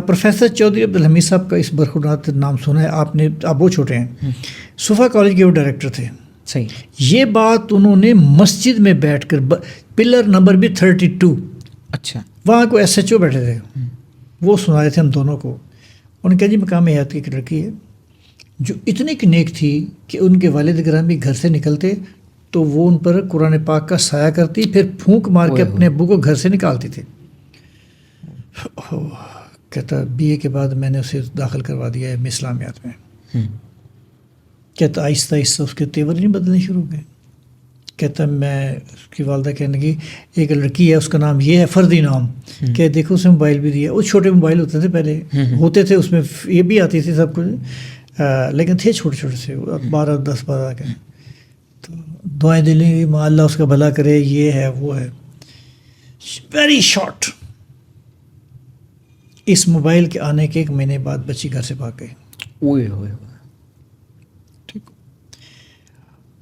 پروفیسر چودھری عبدالحمید صاحب کا اس برخورات نام سنا ہے آپ نے، آپ وہ چھوٹے ہیں، صفا کالج کے وہ ڈائریکٹر تھے. صحیح. یہ بات انہوں نے مسجد میں بیٹھ کر، پلر نمبر بھی 32، اچھا، وہاں کو ایس ایچ او بیٹھے تھے، وہ سنا رہے تھے ہم دونوں کو. انہوں نے کہا جی مقام حیات کی ایک لڑکی ہے جو اتنی کی نیک تھی کہ ان کے والد گرامی گھر سے نکلتے تو وہ ان پر قرآن پاک کا سایہ کرتی، پھر پھونک مار کے اپنے ابو کو گھر سے نکالتی تھی. کہتا BA کے بعد میں نے اسے داخل کروا دیا ہے اسلامیات میں. کہتا آہستہ آہستہ اس کے تیور نہیں بدلنے شروع ہوئے. کہتا میں، اس کی والدہ کہنے لگی ایک لڑکی ہے اس کا نام یہ ہے، فردی نام، کہ دیکھو اسے موبائل بھی دیا. وہ چھوٹے موبائل ہوتے تھے پہلے، ہوتے تھے اس میں یہ بھی آتی تھی سب کچھ، لیکن تھے چھوٹے چھوٹے سے، 10-12 کے. تو دعائیں دلیں گی ماں اللہ اس کا بھلا کرے، یہ ہے وہ ہے. Very short. اس موبائل کے آنے کے 1 مہینے بعد بچی گھر سے بھاگ گئی. ٹھیک.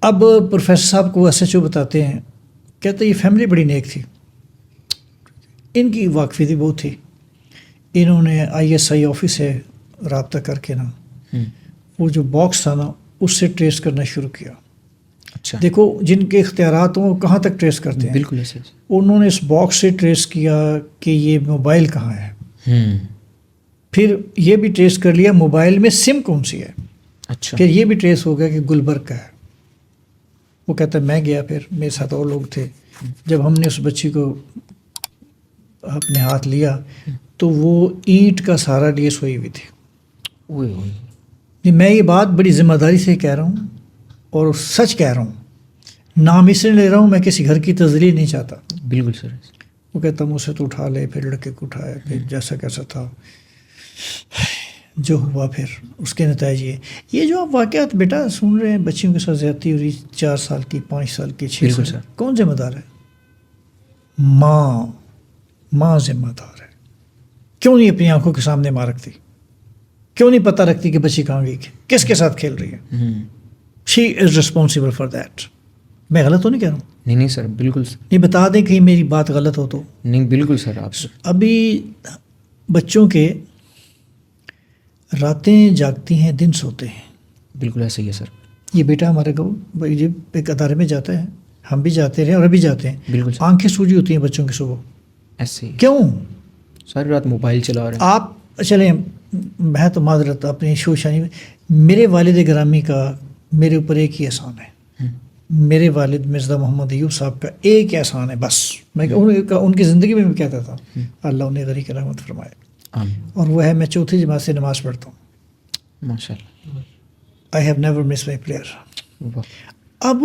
اب پروفیسر صاحب کو SHO بتاتے ہیں، کہتے یہ فیملی بڑی نیک تھی، ان کی واقفی تھی بہت تھی. انہوں نے ISI آفس سے رابطہ کر کے نا وہ جو باکس تھا نا اس سے ٹریس کرنا شروع کیا. اچھا، دیکھو جن کے اختیارات ہوں وہ کہاں تک ٹریس کرتے ہیں. بالکل ایسے. انہوں نے اس باکس سے ٹریس کیا کہ یہ موبائل کہاں ہے، پھر یہ بھی ٹریس کر لیا موبائل میں سم کون سی ہے. اچھا، پھر یہ بھی ٹریس ہو گیا کہ گلبرگ کا ہے. وہ کہتا ہے میں گیا، پھر میرے ساتھ اور لوگ تھے. جب ہم نے اس بچی کو اپنے ہاتھ لیا تو وہ اینٹ کا سہارا لیے سوئی ہوئی تھی. میں یہ بات بڑی ذمہ داری سے کہہ رہا ہوں اور سچ کہہ رہا ہوں، نام اس لیے لے رہا ہوں، میں کسی گھر کی تذلیل نہیں چاہتا. بالکل سر. وہ کہتا ہوں اسے تو اٹھا لے، پھر لڑکے کو اٹھایا، پھر جیسا کیسا تھا جو ہوا، پھر اس کے نتائج یہ جو آپ واقعات بیٹا سن رہے ہیں، بچیوں کے ساتھ زیادتی ہو رہی، 4 سال کی، 5 سال کی، 6 سال کی، کون ذمہ دار ہے؟ ماں ذمہ دار ہے. کیوں نہیں اپنی آنکھوں کے سامنے ماں رکھتی؟ کیوں نہیں پتہ رکھتی کہ بچی کہاں گئی، کس کے ساتھ کھیل رہی ہے؟ شی از ریسپانسبل فار دیٹ. میں غلط تو نہیں کہہ رہا ہوں؟ نہیں سر، بالکل. نہیں بتا دیں کہ میری بات غلط ہو تو. نہیں بالکل سر. آپ ابھی بچوں کے راتیں جاگتی ہیں، دن سوتے ہیں. بالکل ایسا ہی ہے سر. یہ بیٹا ہمارے کو جب ایک ادارے میں جاتا ہے، ہم بھی جاتے رہے اور ابھی جاتے ہیں. بالکل. آنکھیں سوجی ہوتی ہیں بچوں کی صبح. ایسے ہی. کیوں؟ ساری رات موبائل چلا رہے ہیں. آپ چلیں، میں تو معذرت اپنی شوشانی میں، میرے والد گرامی کا میرے اوپر ایک ہی احسان ہے. میرے والد مرزا محمد ایوب صاحب کا ایک احسان ہے بس. میں ان کی زندگی میں بھی کہتا تھا اللہ انہیں غریق رحمت فرمائے. اور وہ ہے میں 4تھی جماعت سے نماز پڑھتا ہوں. ماشاء اللہ. I have never miss my prayer. اب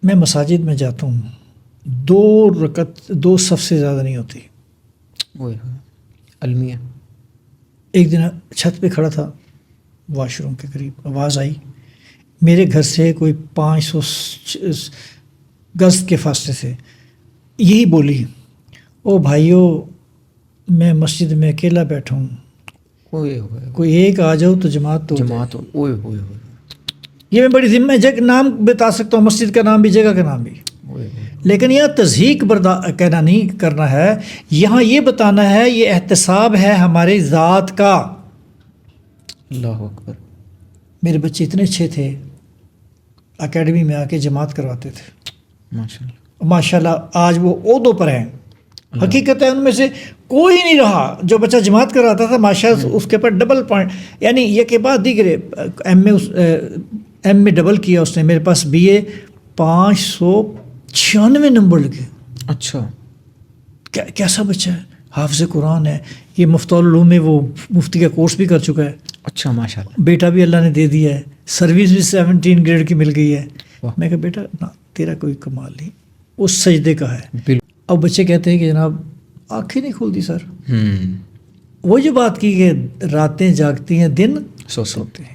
میں مساجد میں جاتا ہوں، 2 رکعت 2 صف سے زیادہ نہیں ہوتی. المیہ. ایک دن چھت پہ کھڑا تھا، واش روم کے قریب آواز آئی میرے گھر سے کوئی 500 گز کے فاصلے سے. یہی بولی، او بھائیو میں مسجد میں اکیلا بیٹھا ہوں، کوئی ایک آ جاؤ تو جماعت ہو. یہ میں بڑی ذمہ نام بتا سکتا ہوں، مسجد کا نام بھی، جگہ کا نام بھی. لیکن یہاں تضحیق کہنا نہیں کرنا ہے، یہاں یہ بتانا ہے یہ احتساب ہے ہمارے ذات کا. اللہ اکبر. میرے بچے اتنے اچھے تھے، اکیڈمی میں آ کے جماعت کرواتے تھے. ماشاء اللہ آج وہ عہدوں پر ہیں. حقیقت ہے ان میں سے کوئی نہیں رہا جو بچہ جماعت کراتا تھا ماشاء اللہ اس کے پر ڈبل پوائنٹ، یعنی یہ کے بعد دیگر ایم میں ڈبل کیا اس نے. میرے پاس BA 596 نمبر لگے. اچھا، کیسا بچہ ہے، حافظ قرآن ہے. یہ مفتاح العلوم میں وہ مفتی کا کورس بھی کر چکا ہے. اچھا ماشاء اللہ. بیٹا بھی اللہ نے دے دیا ہے، سروس بھی 17 گریڈ کی مل گئی ہے. میں کہا بیٹا نا تیرا کوئی کمال نہیں، اس سجدے کا ہے. اب بچے کہتے ہیں کہ جناب آنکھیں نہیں کھولتی سر. وہ جو بات کی کہ راتیں جاگتی ہیں، دن سوتے ہیں.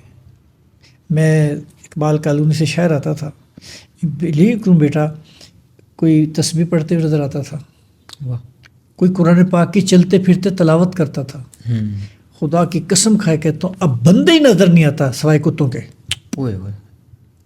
میں اقبال کالونی سے شاعر آتا تھا، بلیو کروں بیٹا کوئی تسبیح پڑھتے ہوئے نظر آتا تھا، کوئی قرآن پاک کی چلتے پھرتے تلاوت کرتا تھا. خدا کی قسم کھائے کہتا ہوں اب بندے ہی نظر نہیں آتا سوائے کتوں کے.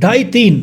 2.5-3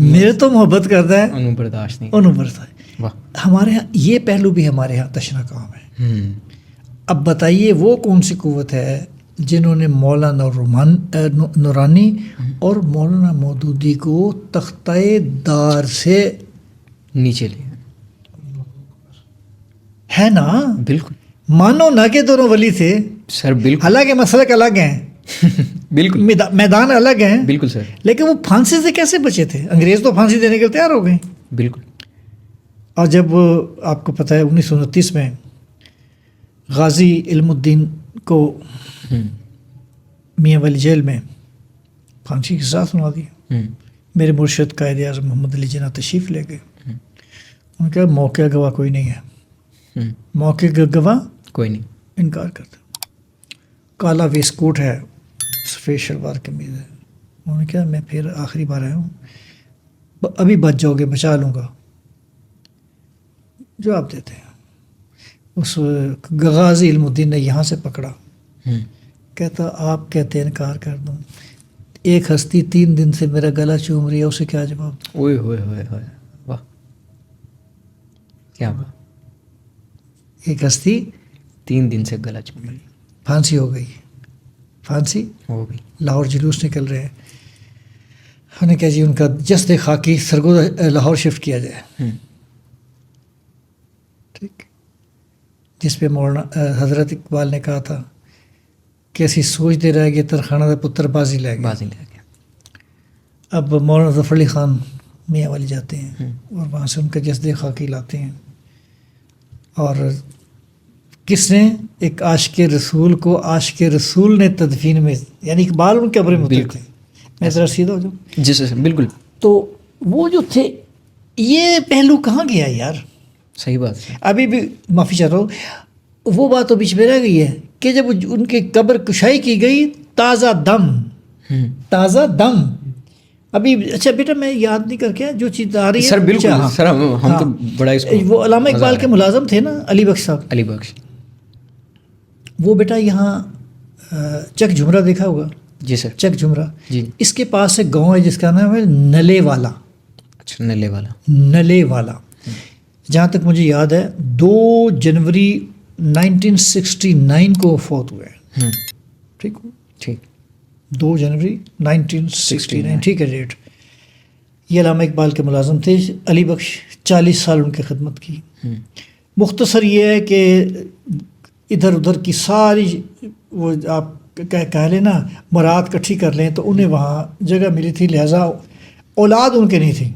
میرے تو محبت کرتا ہے انہوں برداشت نہیں. انہوں برتا ہے. واہ. ہمارے ہاں یہ پہلو بھی ہمارے ہاں تشنا کام ہے. اب بتائیے وہ کون سی قوت ہے جنہوں نے مولانا نورانی اور مولانا مودودی کو تختہ دار سے نیچے لے. ہے نا. بالکل مانو نہ کہ دونوں ولی تھے سر. بالکل حالانکہ مسلک الگ ہیں, بالکل میدان الگ ہیں, بالکل سر. لیکن وہ پھانسی سے کیسے بچے تھے؟ انگریز تو پھانسی دینے کے لیے تیار ہو گئے. بالکل. اور جب آپ کو پتہ ہے 1929 میں غازی علم الدین کو میاں والی جیل میں پھانسی کی سزا سنا دی. میرے مرشد قائد اعظم محمد علی جناح تشریف لے گئے. ان کا موقع گواہ کوئی نہیں ہے. موقع گواہ کوئی نہیں. انکار کرتا. کالا ویس کوٹ ہے, سفید شلوار قمیض ہے. انہوں نے کہا میں پھر آخری بار آیا ہوں, ابھی بچ جاؤ گے, بچا لوں گا. جواب دیتے ہیں. اس غازی علم الدین نے یہاں سے پکڑا. کہتا آپ کہتے ہیں انکار کر دوں, ایک ہستی 3 دن سے میرا گلا چوم رہی ہے, اسے کیا جواب دوں؟ اوئے ہوئے ہوئے ہوئے. واہ کیا بات. ایک ہستی 3 دن سے گلا چوم رہی. پھانسی ہو گئی. پھانسی ہو گئی. لاہور جلوس نکل رہے ہیں. ہم نے کہا جی ان کا جسد خاکی سرگودا لاہور شفٹ کیا جائے. ٹھیک. جس پہ مولانا حضرت اقبال نے کہا تھا کہ ایسی سوچتے رہ گئے ترخانہ دا پتر بازی لے گئے. بازی لے گیا. اب مولانا ظفر علی خان میاں والی جاتے ہیں اور وہاں سے ان کا جسد خاکی لاتے ہیں. اور کس نے؟ ایک عاشق رسول کو عاشق رسول نے تدفین میں, یعنی اقبال ان کے قبر میں اترتے ہیں. میں ذرا سیدھا ہو جاؤں. جی سر بالکل. تو وہ جو تھے, یہ پہلو کہاں گیا یار؟ صحیح بات ہے. ابھی بھی معافی چاہ رہا ہوں, وہ بات تو بیچ میں رہ گئی ہے کہ جب ان کی قبر کشائی کی گئی, تازہ دم ابھی. اچھا بیٹا میں یاد نہیں کر کے جو چیز آ رہی ہے سر. بالکل سر, ہم تو بڑا اس کو, وہ علامہ اقبال کے ملازم تھے نا, علی بخش صاحب. علی بخش. وہ بیٹا یہاں چک جھمرا دیکھا ہوگا. جی سر. چک جھمرا. جی. اس کے پاس ایک گاؤں ہے جس کا نام ہے نلے والا. اچھا نلے والا. نلے والا. جہاں تک مجھے یاد ہے 2 جنوری 1969 کو فوت ہوئے ہیں. ٹھیک ہو. ٹھیک. 2 جنوری 1969 ٹھیک ہے ڈیٹ. یہ علامہ اقبال کے ملازم تھے. علی بخش 40 سال ان کی خدمت کی. مختصر یہ ہے کہ ادھر ادھر کی ساری وہ آپ کہہ لیں نا مراد کٹھی کر لیں تو انہیں وہاں جگہ ملی تھی, لہٰذا اولاد ان کے نہیں تھی.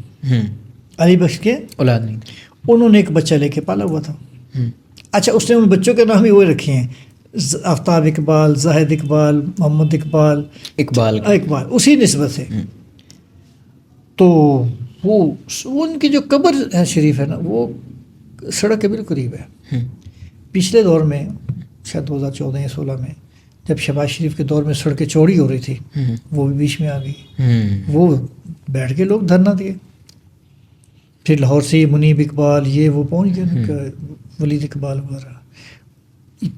علی بخش کے اولاد نہیں تھی. انہوں نے ایک بچہ لے کے پالا ہوا تھا. اچھا اس نے ان بچوں کے نام ہی وہ رکھے ہیں, آفتاب اقبال, زاہد اقبال, محمد اقبال, اقبال اسی نسبت سے. تو وہ ان کی جو قبر ہے شریف ہے نا, وہ سڑک کے بالکل قریب ہے. پچھلے دور میں شاید 2014 یا 16 میں جب شہباز شریف کے دور میں سڑکیں چوڑی ہو رہی تھی, وہ بھی بیچ میں آ گئی. وہ بیٹھ کے لوگ دھرنا دیے. پھر لاہور سے منیب اقبال یہ وہ پہنچ گئے, ولید اقبال وغیرہ.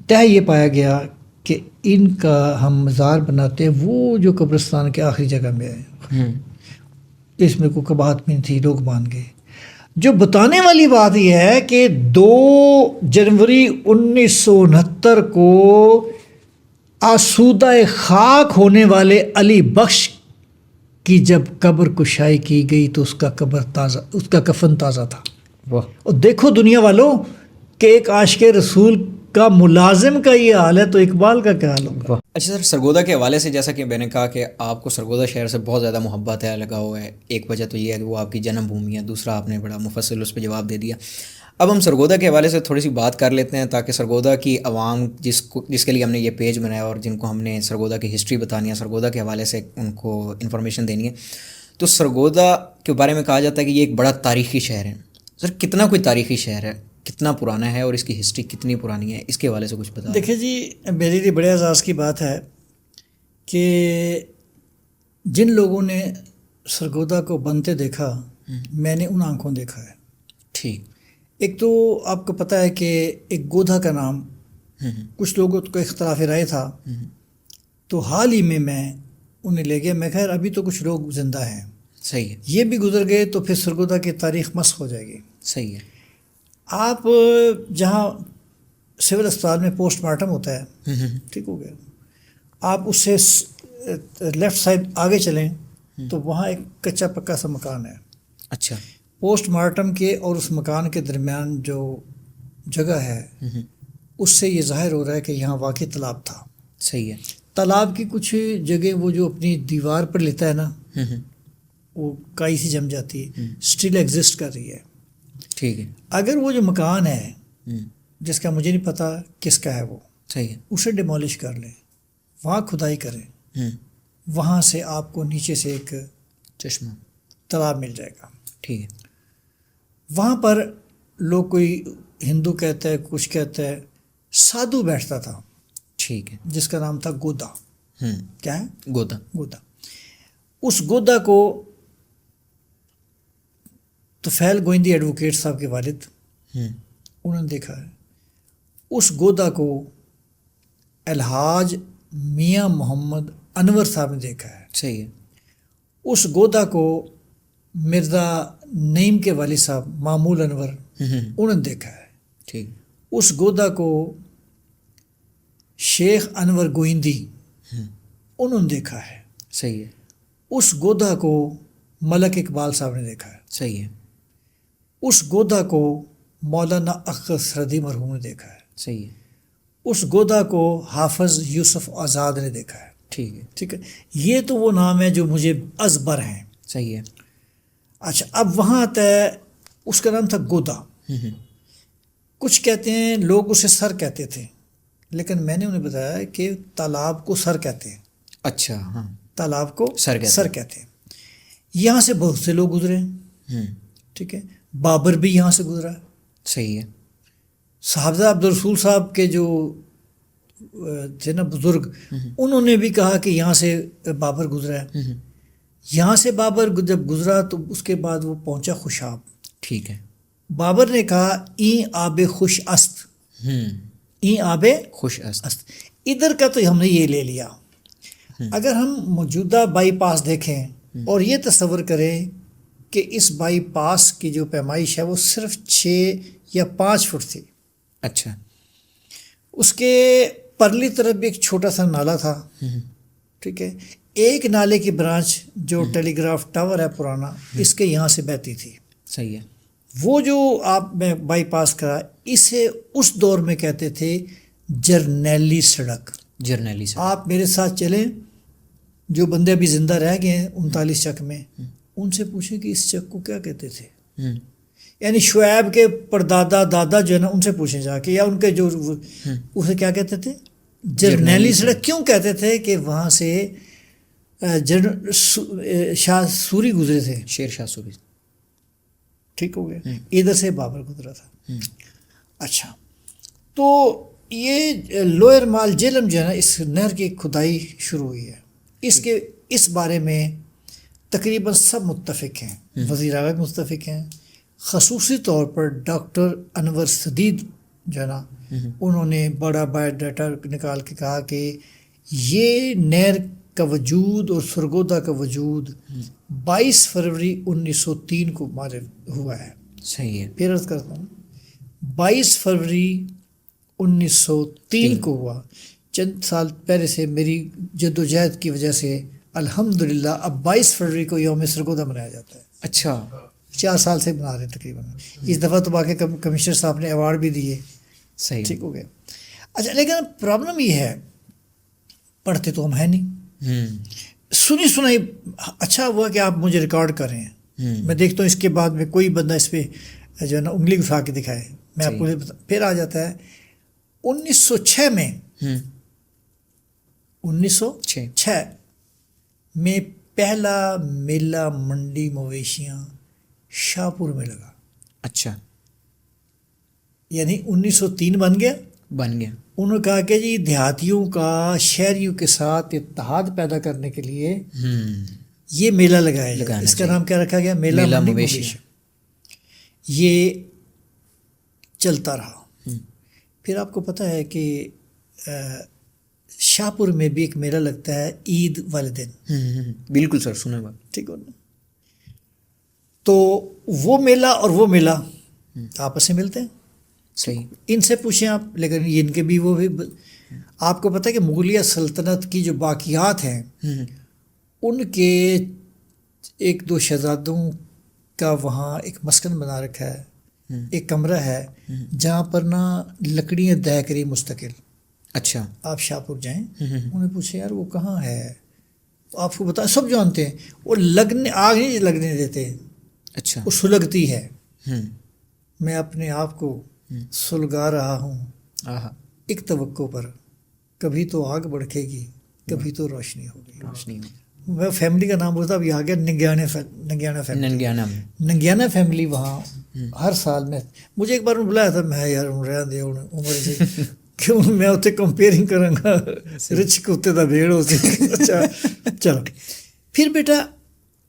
طے یہ پایا گیا کہ ان کا ہم مزار بناتے ہیں وہ جو قبرستان کے آخری جگہ میں ہے. اس میں کوئی قباحت نہیں تھی, لوگ مان گئے. جو بتانے والی بات یہ ہے کہ 2 جنوری 1969 کو آسودہ خاک ہونے والے علی بخش کی جب قبر کشائی کی گئی تو اس کا قبر تازہ, اس کا کفن تازہ تھا. اور دیکھو دنیا والوں کہ ایک عاشق رسول کا ملازم کا یہ حال ہے تو اقبال کا کیا حال ہوگا. اچھا سر, سرگودا کے حوالے سے جیسا کہ میں نے کہا کہ آپ کو سرگودا شہر سے بہت زیادہ محبت ہے, لگا ہوا ہے. ایک وجہ تو یہ ہے کہ وہ آپ کی جنم بھومی ہے, دوسرا آپ نے بڑا مفصل اس پہ جواب دے دیا. اب ہم سرگودا کے حوالے سے تھوڑی سی بات کر لیتے ہیں تاکہ سرگودا کی عوام جس کے لیے ہم نے یہ پیج بنایا اور جن کو ہم نے سرگودا کی ہسٹری بتانی ہے, سرگودا کے حوالے سے ان کو انفارمیشن دینی ہے. تو سرگودا کے بارے میں کہا جاتا ہے کہ یہ ایک بڑا تاریخی شہر ہے. سر کتنا کوئی تاریخی شہر ہے, کتنا پرانا ہے اور اس کی ہسٹری کتنی پرانی ہے, اس کے حوالے سے کچھ بتائیں. دیکھیں جی, میرے لیے بڑے اعزاز کی بات ہے کہ جن لوگوں نے سرگودا کو بنتے دیکھا, میں نے ان آنکھوں دیکھا ہے. ٹھیک. ایک تو آپ کو پتہ ہے کہ ایک گودھا کا نام کچھ لوگوں کو اختلاف رائے تھا, تو حال ہی میں انہیں لے گیا. میں خیر ابھی تو کچھ لوگ زندہ ہیں. صحیح ہے. یہ بھی گزر گئے تو پھر سرگودا کی تاریخ مسخ ہو جائے گی. صحیح ہے. آپ جہاں سول اسپتال میں پوسٹ مارٹم ہوتا ہے، ٹھیک ہو گیا، آپ اس سے لیفٹ سائڈ آگے چلیں تو وہاں ایک کچا پکا سا مکان ہے. اچھا. پوسٹ مارٹم کے اور اس مکان کے درمیان جو جگہ ہے اس سے یہ ظاہر ہو رہا ہے کہ یہاں واقعی تالاب تھا. صحیح ہے. تالاب کی کچھ جگہ وہ جو اپنی دیوار پر لیتا ہے نا، وہ کائی سی جم جاتی ہے، اسٹل ایگزسٹ کر رہی ہے. ٹھیک ہے. اگر وہ جو مکان ہے جس کا مجھے نہیں پتا کس کا ہے وہ، صحیح ہے. اسے ڈیمولش کر لیں، وہاں کھدائی کریں، وہاں سے آپ کو نیچے سے ایک چشمہ تالاب مل جائے گا. ٹھیک ہے. وہاں پر لوگ، کوئی ہندو کہتا ہے، کچھ کہتا ہے، سادھو بیٹھتا تھا ٹھیک ہے. جس کا نام تھا گودا. کیا ہے؟ گودا. گودا. اس گودا کو طفیل گوئندی ایڈوکیٹ صاحب کے والد انہوں نے دیکھا ہے. اس گودا کو الحاج میاں محمد انور صاحب نے دیکھا ہے. صحیح ہے. اس گودا کو مرزا نعیم کے والد صاحب معمول انور انہوں نے دیکھا ہے. ٹھیک. اس گودا کو شیخ انور گوئندی انہوں نے دیکھا ہے. صحیح ہے. اس گودا کو ملک اقبال صاحب نے دیکھا ہے. صحیح ہے. اس گودا کو مولانا اختر سردی مرحوم نے دیکھا ہے. صحیح ہے. اس گودا کو حافظ یوسف آزاد نے دیکھا ہے. ٹھیک ہے. ٹھیک ہے. یہ تو وہ نام ہے جو مجھے ازبر ہیں. صحیح ہے. اچھا، اب وہاں آتا ہے، اس کا نام تھا گودا. کچھ کہتے ہیں لوگ اسے سر کہتے تھے، لیکن میں نے انہیں بتایا کہ تالاب کو سر کہتے ہیں. اچھا. ہاں. تالاب کو سر کہتے ہیں. یہاں سے بہت سے لوگ گزرے. ٹھیک ہے. بابر بھی یہاں سے گزرا. صحیح ہے. صاحبزہ عبدالرسول صاحب کے جو تھے نا بزرگ، انہوں نے بھی کہا کہ یہاں سے بابر گزرا ہے. یہاں سے بابر جب گزرا تو اس کے بعد وہ پہنچا خوشاب. ٹھیک ہے. بابر نے کہا این آب خوش است، این آب خوش است. ادھر کا تو ہم نے یہ لے لیا. اگر ہم موجودہ بائی پاس دیکھیں اور یہ تصور کریں کہ اس بائی پاس کی جو پیمائش ہے وہ صرف 6 یا 5 فٹ تھی. اچھا. اس کے پرلی طرف بھی ایک چھوٹا سا نالا تھا. ٹھیک ہے. ایک نالے کی برانچ جو ٹیلی گراف ٹاور ہے پرانا، اس کے یہاں سے بہتی تھی. صحیح ہے. وہ جو آپ میں بائی پاس کرا، اسے اس دور میں کہتے تھے جرنیلی سڑک. جرنیلی سے. آپ میرے ساتھ چلیں، جو بندے ابھی زندہ رہ گئے ہیں 39 چک میں، ان سے پوچھیں کہ اس چک کو کیا کہتے تھے. یعنی شعیب کے پردادا دادا جو ہے نا، ان سے پوچھیں جا کے، یا ان کے جو اسے کیا کہتے تھے، جرنیلی سڑک. کیوں کہتے تھے کہ وہاں سے شاہ سوری گزرے تھے. شیر شاہ سوری. ٹھیک ہو گیا. ادھر سے بابر گزرا تھا. اچھا، تو یہ لوئر مال جہلم جو ہے نا، اس نہر کی کھدائی شروع ہوئی ہے. اس بارے میں تقریباً سب متفق ہیں. وزیر اعظم متفق ہیں. خصوصی طور پر ڈاکٹر انور سدید جو ہے نا، انہوں نے بڑا بایو ڈاٹا نکال کے کہا کہ یہ نہر کا وجود اور سرگودا کا وجود 22 فروری 1903 کو معرف ہوا ہے. صحیح ہے. پھر عرض کرتا ہوں، 22 فروری 1903 کو ہوا. چند سال پہلے سے میری جدوجہد کی وجہ سے الحمدللہ اب 22 فروری کو یوم سرگودا منایا جاتا ہے. اچھا. 4 سال سے بنا رہے ہیں تقریباً. اس دفعہ تو باقی کمشنر صاحب نے ایوارڈ بھی دیے. صحیح. ٹھیک ہو گیا. اچھا، لیکن پرابلم یہ ہے، پڑھتے تو ہم ہیں نہیں. سنی سنائی اچھا ہوا کہ آپ مجھے ریکارڈ کر رہے ہیں. میں دیکھتا ہوں اس کے بعد میں کوئی بندہ اس پہ جو ہے نا انگلی اٹھا کے دکھائے. میں آپ کو پھر آ جاتا ہے 1906 میں 1906 میں پہلا میلہ منڈی مویشیاں شاہپور میں لگا. اچھا. یعنی 1903 بن گیا. انہوں نے کہا کہ جی دیہاتیوں کا شہریوں کے ساتھ اتحاد پیدا کرنے کے لیے یہ میلہ لگایا جائے. اس کا نام کیا رکھا گیا؟ میلہ منڈی مویشیاں. یہ چلتا رہا. پھر آپ کو پتہ ہے کہ شاہپور میں بھی ایک میلہ لگتا ہے عید والے دن. بالکل سر، سنا بات. ٹھیک ہو نا. تو وہ میلہ اور وہ میلہ آپس میں ملتے ہیں. صحیح. ان سے پوچھیں آپ، لیکن ان کے بھی وہ بھی. آپ کو پتہ ہے کہ مغلیہ سلطنت کی جو باقیات ہیں ان کے ایک دو شہزادوں کا وہاں ایک مسکن بنا رکھا ہے، ایک کمرہ ہے جہاں پر نا لکڑیاں دہک رہی مستقل. اچھا. آپ شاہپور جائیں، انہیں پوچھیں یار وہ کہاں ہے، تو آپ کو بتا، سب جانتے ہیں وہ لگنے، آگ نہیں لگنے دیتے. اچھا. وہ سلگتی ہے. میں اپنے آپ کو سلگا رہا ہوں ایک توقع پر، کبھی تو آگ بڑھے گی، کبھی تو روشنی ہوگی. روشنی. میں فیملی کا نام بولتا ابھی آ گیا، ننگیانا فیملی. ننگیانہ فیملی وہاں ہر سال میں، مجھے ایک بار بلایا تھا، میں یار رہنے عمر سے کیوں میں اتنے کمپیئرنگ کروں گا رچ کتے دا بھیڑ ہوتی. اچھا چلو. پھر بیٹا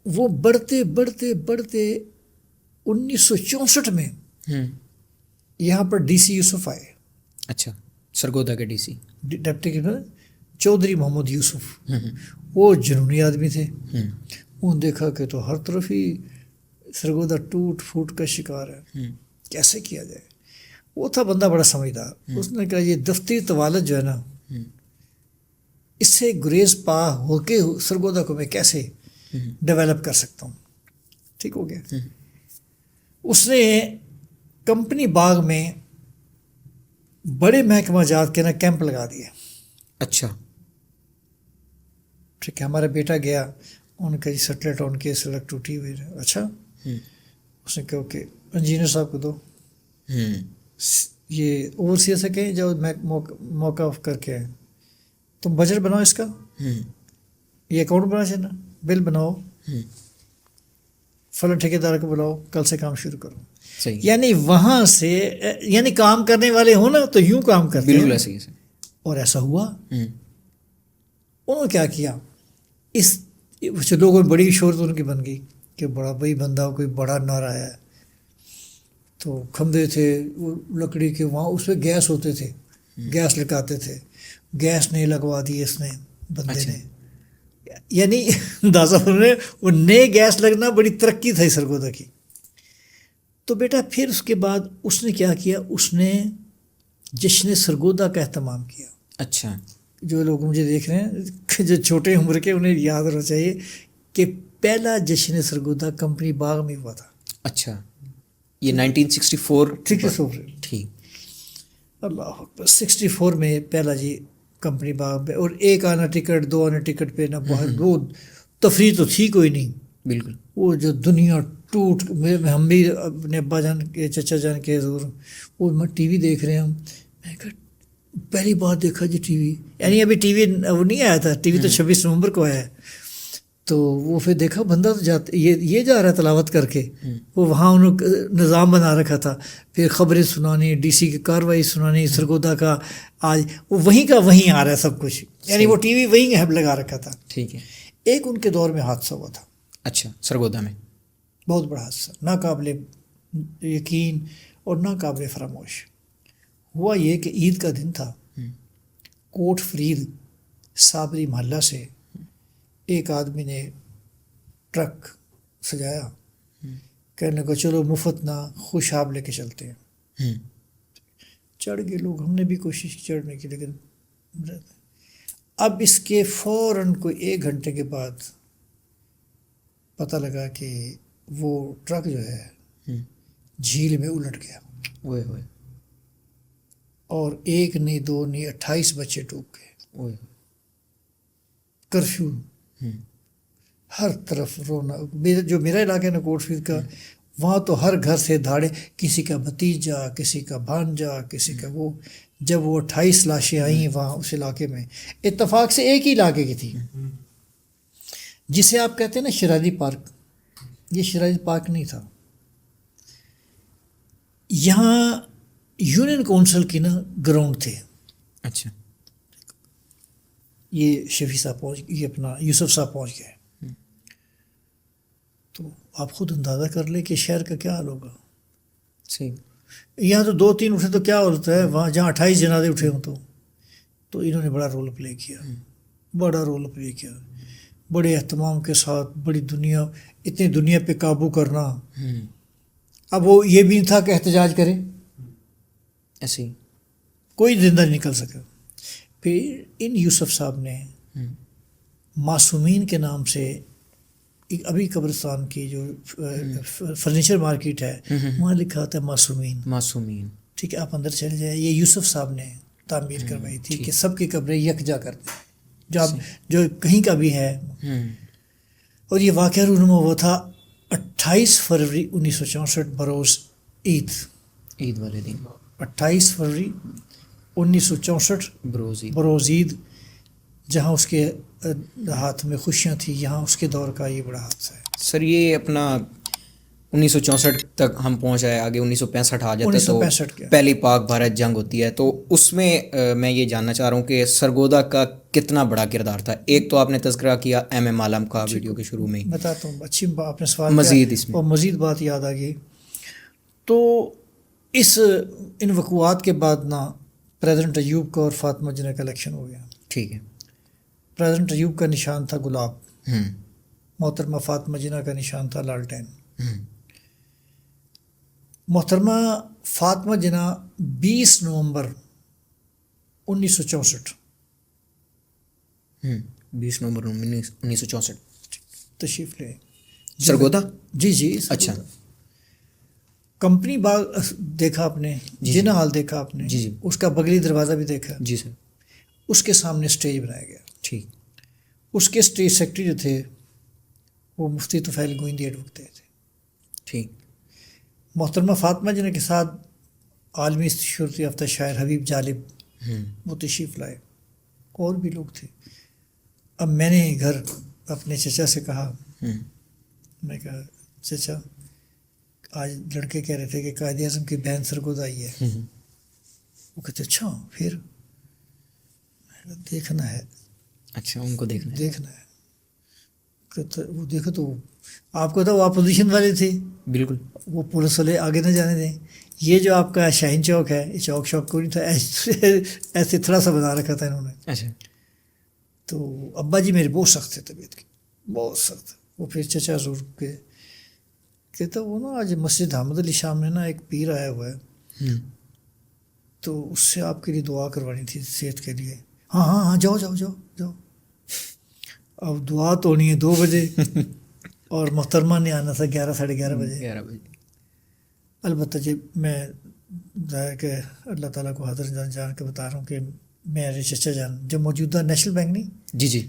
وہ بڑھتے بڑھتے بڑھتے 1964 میں یہاں پر ڈی سی یوسف آئے. اچھا. سرگودا کے ڈی سی ڈپٹی چودھری محمد یوسف. وہ جنونی آدمی تھے. انہوں دیکھا کہ تو ہر طرف ہی سرگودا ٹوٹ پھوٹ کا شکار ہے، کیسے کیا جائے. وہ تھا بندہ بڑا سمجھدار. اس نے کہا یہ دفتری طوالت جو ہے نا، اس سے گریز پا ہو کے سرگودا کو میں کیسے ڈیولپ کر سکتا ہوں. ٹھیک ہو گیا. اس نے کمپنی باغ میں بڑے محکمہ جات کے نا کیمپ لگا دیے. اچھا. ٹھیک ہے. ہمارا بیٹا گیا، ان کا سٹل ٹاؤن کی سڑک ٹوٹی ہوئی ہے. اچھا. اس نے کہا کہ انجینئر صاحب کو دو، یہ اوورسیئر سے کہیں جاؤ موقع آف کر کے تم بجٹ بناؤ اس کا، یہ اکاؤنٹ بنا چاہیے، بل بناؤ، فلاں ٹھیکیدار کو بلاؤ، کل سے کام شروع کرو. یعنی وہاں سے، یعنی کام کرنے والے ہوں نا تو یوں کام کرتے ہیں. بالکل ایسے. اور ایسا ہوا. انہوں نے کیا کیا، اس لوگوں میں بڑی شہرت ان کی بن گئی کہ بڑا بھائی بندہ کوئی بڑا نعرہ آیا. تو کھمبے تھے وہ لکڑی کے، وہاں اس پہ گیس ہوتے تھے، گیس لگاتے تھے. گیس نہیں لگوا دی اس نے بندے نے. یعنی اندازہ وہ نئے گیس لگنا بڑی ترقی تھی سرگودا کی. تو بیٹا پھر اس کے بعد اس نے کیا کیا، اس نے جشن سرگودا کا اہتمام کیا. اچھا. جو لوگ مجھے دیکھ رہے ہیں جو چھوٹے عمر کے، انہیں یاد ہونا چاہیے کہ پہلا جشن سرگودا کمپنی باغ میں ہوا تھا. اچھا. یہ 1964. ٹھیک. اللہ اکبر. 64 میں پہلا جی کمپنی باغ پہ، اور ایک آنا ٹکٹ، دو آنا ٹکٹ پہ نا بہت تفریح تو تھی کوئی نہیں. بالکل. وہ جو دنیا ٹوٹ، ہم بھی اپنے ابا جان کے، چچا جان کے حضور، وہ ٹی وی دیکھ رہے ہیں ہم. میں کہا پہلی بار دیکھا جی ٹی وی، یعنی ابھی ٹی وی وہ نہیں آیا تھا، ٹی وی تو 26 نومبر کو آیا ہے. تو وہ پھر دیکھا بندہ تو جاتا، یہ جا رہا ہے تلاوت کر کے. وہ وہاں انہوں نے نظام بنا رکھا تھا، پھر خبریں سنانی، ڈی سی کی کارروائی سنانی، سرگودا کا آج وہ وہیں کا وہیں آ رہا ہے سب کچھ. یعنی وہ ٹی وی وہیں ہیب لگا رکھا تھا. ٹھیک ہے. ایک ان کے دور میں حادثہ ہوا تھا. اچھا. سرگودا میں بہت بڑا حادثہ، ناقابل یقین اور ناقابل فراموش. ہوا یہ کہ عید کا دن تھا. کوٹ فرید صابری محلہ سے ایک آدمی نے ٹرک سجایا، کہنے کو چلو مفت نہ خوشاب لے کے چلتے ہیں. چڑھ گئے لوگ، ہم نے بھی کوشش کی چڑھنے کی، لیکن اب اس کے فوراً کوئی 1 گھنٹے کے بعد پتہ لگا کہ وہ ٹرک جو ہے جھیل میں الٹ گیا. اور 1 نہیں 2 نہیں 28 بچے ڈوب گئے. کرفیو، ہر طرف رونا. جو میرا علاقہ ہے نا کوٹ فرید کا، وہاں تو ہر گھر سے دھاڑے، کسی کا بھتیجا، کسی کا بھانجا، کسی کا وہ. جب وہ 28 لاشیں آئیں وہاں اس علاقے میں، اتفاق سے ایک ہی علاقے کی تھی، جسے آپ کہتے ہیں نا شرادی پارک. یہ شرادی پارک نہیں تھا، یہاں یونین کونسل کی نا گراؤنڈ تھے. اچھا. یہ شفیع صاحب یہ اپنا یوسف صاحب پہنچ گئے. تو آپ خود اندازہ کر لیں کہ شہر کا کیا حال ہوگا. صحیح. یہاں تو 2-3 اٹھے تو کیا ہوتا ہے، وہاں جہاں 28 جنازے اٹھے ہوں تو انہوں نے بڑا رول پلے کیا، بڑا رول پلے کیا. بڑے اہتمام کے ساتھ بڑی دنیا، اتنی دنیا پہ قابو کرنا. اب وہ یہ بھی تھا کہ احتجاج کرے، ایسے ہی کوئی زندہ نہیں نکل سکا. پھر ان یوسف صاحب نے معصومین کے نام سے ایک ابھی قبرستان کی جو فرنیچر مارکیٹ ہے وہاں لکھا ہوتا ہے معصومین. ٹھیک ہے، آپ اندر چلے جائیں. یہ یوسف صاحب نے تعمیر کروائی تھی کہ سب کی قبریں یکجا کر دیں جو کہیں کا بھی ہے. اور یہ واقعہ رونما ہوا تھا 28 فروری 1964 بروز عید والے دن. 28 فروری 1964 بروز عید، جہاں اس کے ہاتھ میں خوشیاں تھیں، یہاں اس کے دور کا یہ بڑا حادثہ ہے. سر یہ اپنا 1964 تک ہم پہنچ آئے، آگے 1965 آ جاتا ہے تو پہلی پاک بھارت جنگ ہوتی ہے. تو اس میں میں یہ جاننا چاہ رہا ہوں کہ سرگودا کا کتنا بڑا کردار تھا. ایک تو آپ نے تذکرہ کیا ایم عالم کا ویڈیو کے شروع میں، بتاتا ہوں. اچھی آپ نے سوال مزید اس میں اور مزید بات یاد آ گئی. تو ان وقوعات کے بعد نا پریزیڈنٹ ایوب کا اور فاطمہ جناح کا الیکشن ہو گیا. ٹھیک ہے. پریزیڈنٹ ایوب کا نشان تھا گلاب، محترمہ فاطمہ جناح کا نشان تھا لالٹین. محترمہ فاطمہ جناح 20 نومبر 1964 تشریف لے سرگودا. جی اچھا. کمپنی باغ دیکھا آپ نے، جناح ہال دیکھا آپ نے، جی اس کا بغلی دروازہ بھی دیکھا. جی سر. اس کے سامنے اسٹیج بنایا گیا. ٹھیک. اس کے اسٹیج سیکرٹری جو تھے وہ مفتی طفیل گوئندی ایڈوکیٹ تھے. ٹھیک. محترمہ فاطمہ جناح کے ساتھ عالمی شہرت یافتہ شاعر حبیب جالب وہ تشریف لائے، اور بھی لوگ تھے. اب میں نے گھر اپنے چچا سے کہا، میں کہا چچا آج لڑکے کہہ رہے تھے کہ قائد اعظم کی بہن سرگودا آئی ہے. وہ کہتے اچھا پھر دیکھنا ہے. اچھا ان کو دیکھنا ہے. وہ دیکھو تو آپ کو تو وہ اپوزیشن والے تھے، بالکل وہ پولیس والے آگے نہ جانے دیں. یہ جو آپ کا شاہین چوک ہے، یہ چوک شوق کو نہیں تھا، ایسے تھوڑا سا بنا رکھا تھا انہوں نے. اچھا. تو ابا جی میرے بہت سخت تھے طبیعت کی، بہت سخت. وہ پھر چچا حضور کے کہتا وہ نا آج مسجد احمد علی شام میں نا ایک پیر آیا ہوا ہے، تو اس سے آپ کے لیے دعا کروانی تھی صحت کے لیے. ہاں جاؤ. اب دعا تو ہونی ہے 2 بجے اور محترمہ نے آنا تھا 11 ساڑھے 11 بجے. البتہ جب میں ظاہر کہ اللہ تعالیٰ کو حاضر جان کے بتا رہا ہوں کہ میرے چچا جان جو موجودہ نیشنل بینک نہیں، جی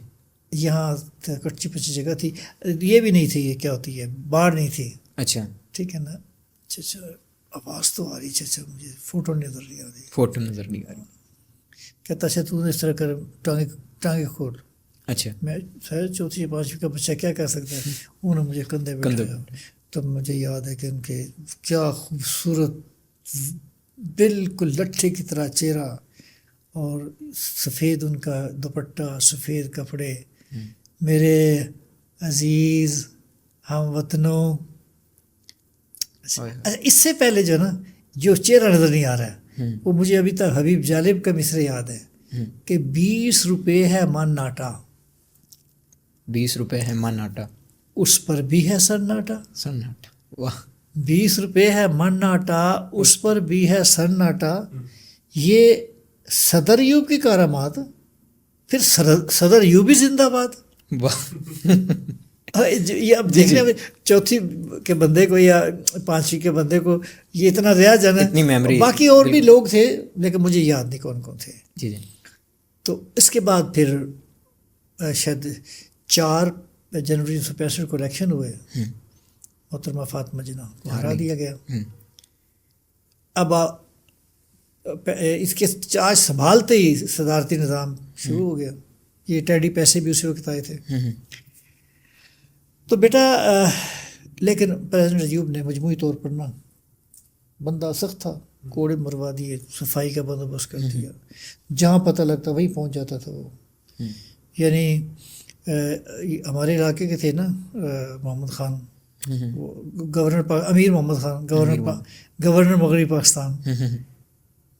یہاں کچی پچی جگہ تھی، یہ بھی نہیں تھی، یہ کیا ہوتی ہے باڑ نہیں تھی. اچھا. ٹھیک ہے نا. چچا آواز تو آ رہی، چچا مجھے فوٹو نظر نہیں آ رہی. کہتا اچھا تو اس طرح کر ٹانگیں کھول. اچھا. میں سر 4 5 کا بچہ کیا کر سکتا ہے. انہوں نے مجھے کندھے پہ اٹھایا. تب مجھے یاد ہے کہ ان کے کیا خوبصورت بالکل لٹھے کی طرح چہرہ، اور سفید ان کا دوپٹہ، سفید کپڑے. میرے عزیز ہم وطنوں، اس سے پہلے جو نا جو چہرہ نظر نہیں آ رہا ہے وہ مجھے ابھی تک حبیب جالب کا مصرع یاد ہے کہ 20 روپے ہے من ناٹا. 20 روپے ہے من ناٹا، اس پر بھی ہے سناٹا. واہ. 20 روپے ہے من ناٹا، اس پر بھی ہے سناٹا. یہ صدر ایوب کی کارآمد، پھر صدر ایوب بھی زندہ باد. یہ اب دیکھنے میں چوتھی کے بندے کو یا 5ویں کے بندے کو یہ اتنا ریاض ہے نا. باقی اور بھی لوگ تھے لیکن مجھے یاد نہیں کون تھے. جی. تو اس کے بعد پھر شاید 4 جنوری 1965 کو الیکشن ہوئے، محترمہ فاطمہ جناح کو ہرا دیا گیا. اب اس کے چارج سنبھالتے ہی صدارتی نظام شروع ہو گیا. یہ ٹیڈی پیسے بھی اسی وقت آئے تھے. تو بیٹا لیکن پریزیڈنٹ ایوب نے مجموعی طور پر نا بندہ سخت تھا، کوڑے مروا دیے، صفائی کا بندوبست کر دیا، جہاں پتہ لگتا وہیں پہنچ جاتا تھا وہ. یعنی ہمارے علاقے کے تھے نا محمد خان، گورنر امیر محمد خان، گورنر مغربی پاکستان،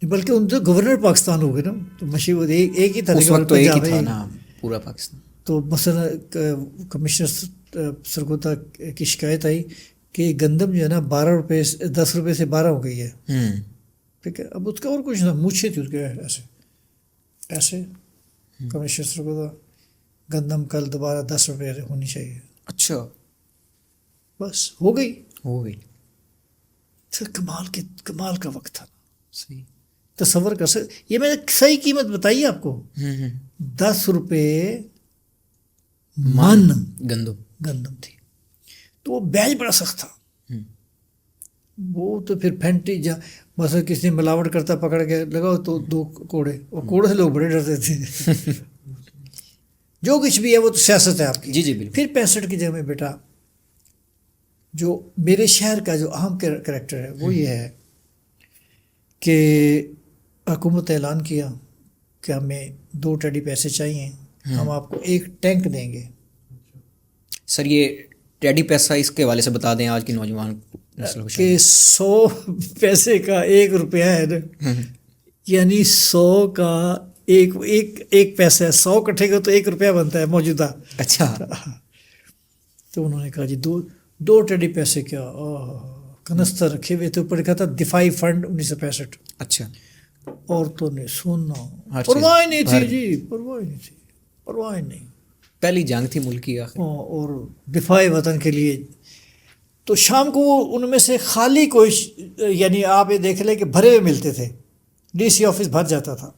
بلکہ ان تو گورنر پاکستان ہو گئے نا. تو مشہور ایک ہی تھا اس وقت تو ایک ہی تھا نا پورا پاکستان. تو مثلا کمشنر سرگودا کی شکایت آئی کہ گندم جو ہے نا 10 روپے سے 12 ہو گئی ہے. ٹھیک ہے. اب اس کا اور کچھ نہ مونچھے تھی اس کے ایسے کمشنر سرگودا گندم کل دوبارہ 10 روپے ہونی چاہیے. اچھا بس ہو گئی. پھر کمال کا وقت تھا. صحیح. تصور کر سکتے. یہ میں نے صحیح قیمت بتائی آپ کو. 10 روپے من گندم تھی. تو وہ بیج بڑا سخت تھا. وہ تو پھر پھینٹی مثلا کسی نے ملاوٹ کرتا پکڑ کے لگاؤ تو 2 کوڑے، اور کوڑے سے لوگ بڑے ڈرتے تھے. جو کچھ بھی ہے وہ تو سیاست ہے آپ کی. جی بالکل. پھر 65 کی جگہ میں بیٹا جو میرے شہر کا جو اہم کریکٹر ہے وہ یہ ہے کہ حکومت نے اعلان کیا کہ ہمیں 2 ٹیڈی پیسے چاہیے، ہم آپ کو 1 ٹینک دیں گے. سر یہ ٹیڈی پیسہ اس کے حوالے سے بتا دیں آج کی نوجوان نسل کو. کہ 100 پیسے کا 1 روپیہ ہے نا، یعنی 100 کا ایک پیسہ ہے. 100 کٹھے کا تو 1 روپیہ بنتا ہے موجودہ. اچھا. تو انہوں نے کہا جی 2 ٹیڈی پیسے کیا. کنستر رکھے ہوئے تھے، اوپر لکھا تھا دفاعی فنڈ 1965. اچھا. عورتوں نے سننا پرواہ نہیں تھی جی، پرواہ نہیں. پہلی جنگ تھی ملک کی آخر، اور دفاع وطن کے لیے. تو شام کو ان میں سے خالی کوئی یعنی آپ یہ دیکھ لیں کہ بھرے ہوئے ملتے تھے. ڈی سی آفس بھر جاتا تھا.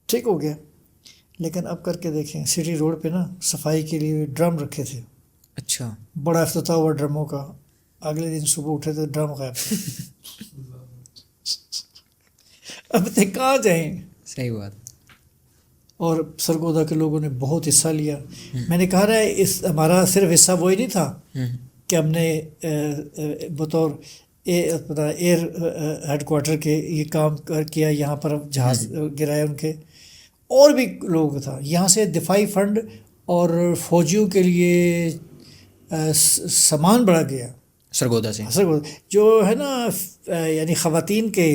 ٹھیک ہو گیا. لیکن اب کر کے دیکھیں سٹی روڈ پہ نا صفائی کے لیے ڈرم رکھے تھے. اچھا. بڑا بڑا افتتاح ہوا ڈرموں کا. اگلے دن صبح اٹھے تو ڈرم غائب. اب تک کہاں جائیں. صحیح بات. اور سرگودا کے لوگوں نے بہت حصہ لیا. میں نے کہا رہا ہے ہمارا صرف حصہ وہی نہیں تھا کہ ہم نے بطور ایئر ہیڈ کوارٹر کے یہ کام کیا، یہاں پر جہاز گرائے ان کے، اور بھی لوگ تھا. یہاں سے دفاعی فنڈ اور فوجیوں کے لیے سامان بڑھا گیا سرگودا سے. جو ہے نا یعنی خواتین کے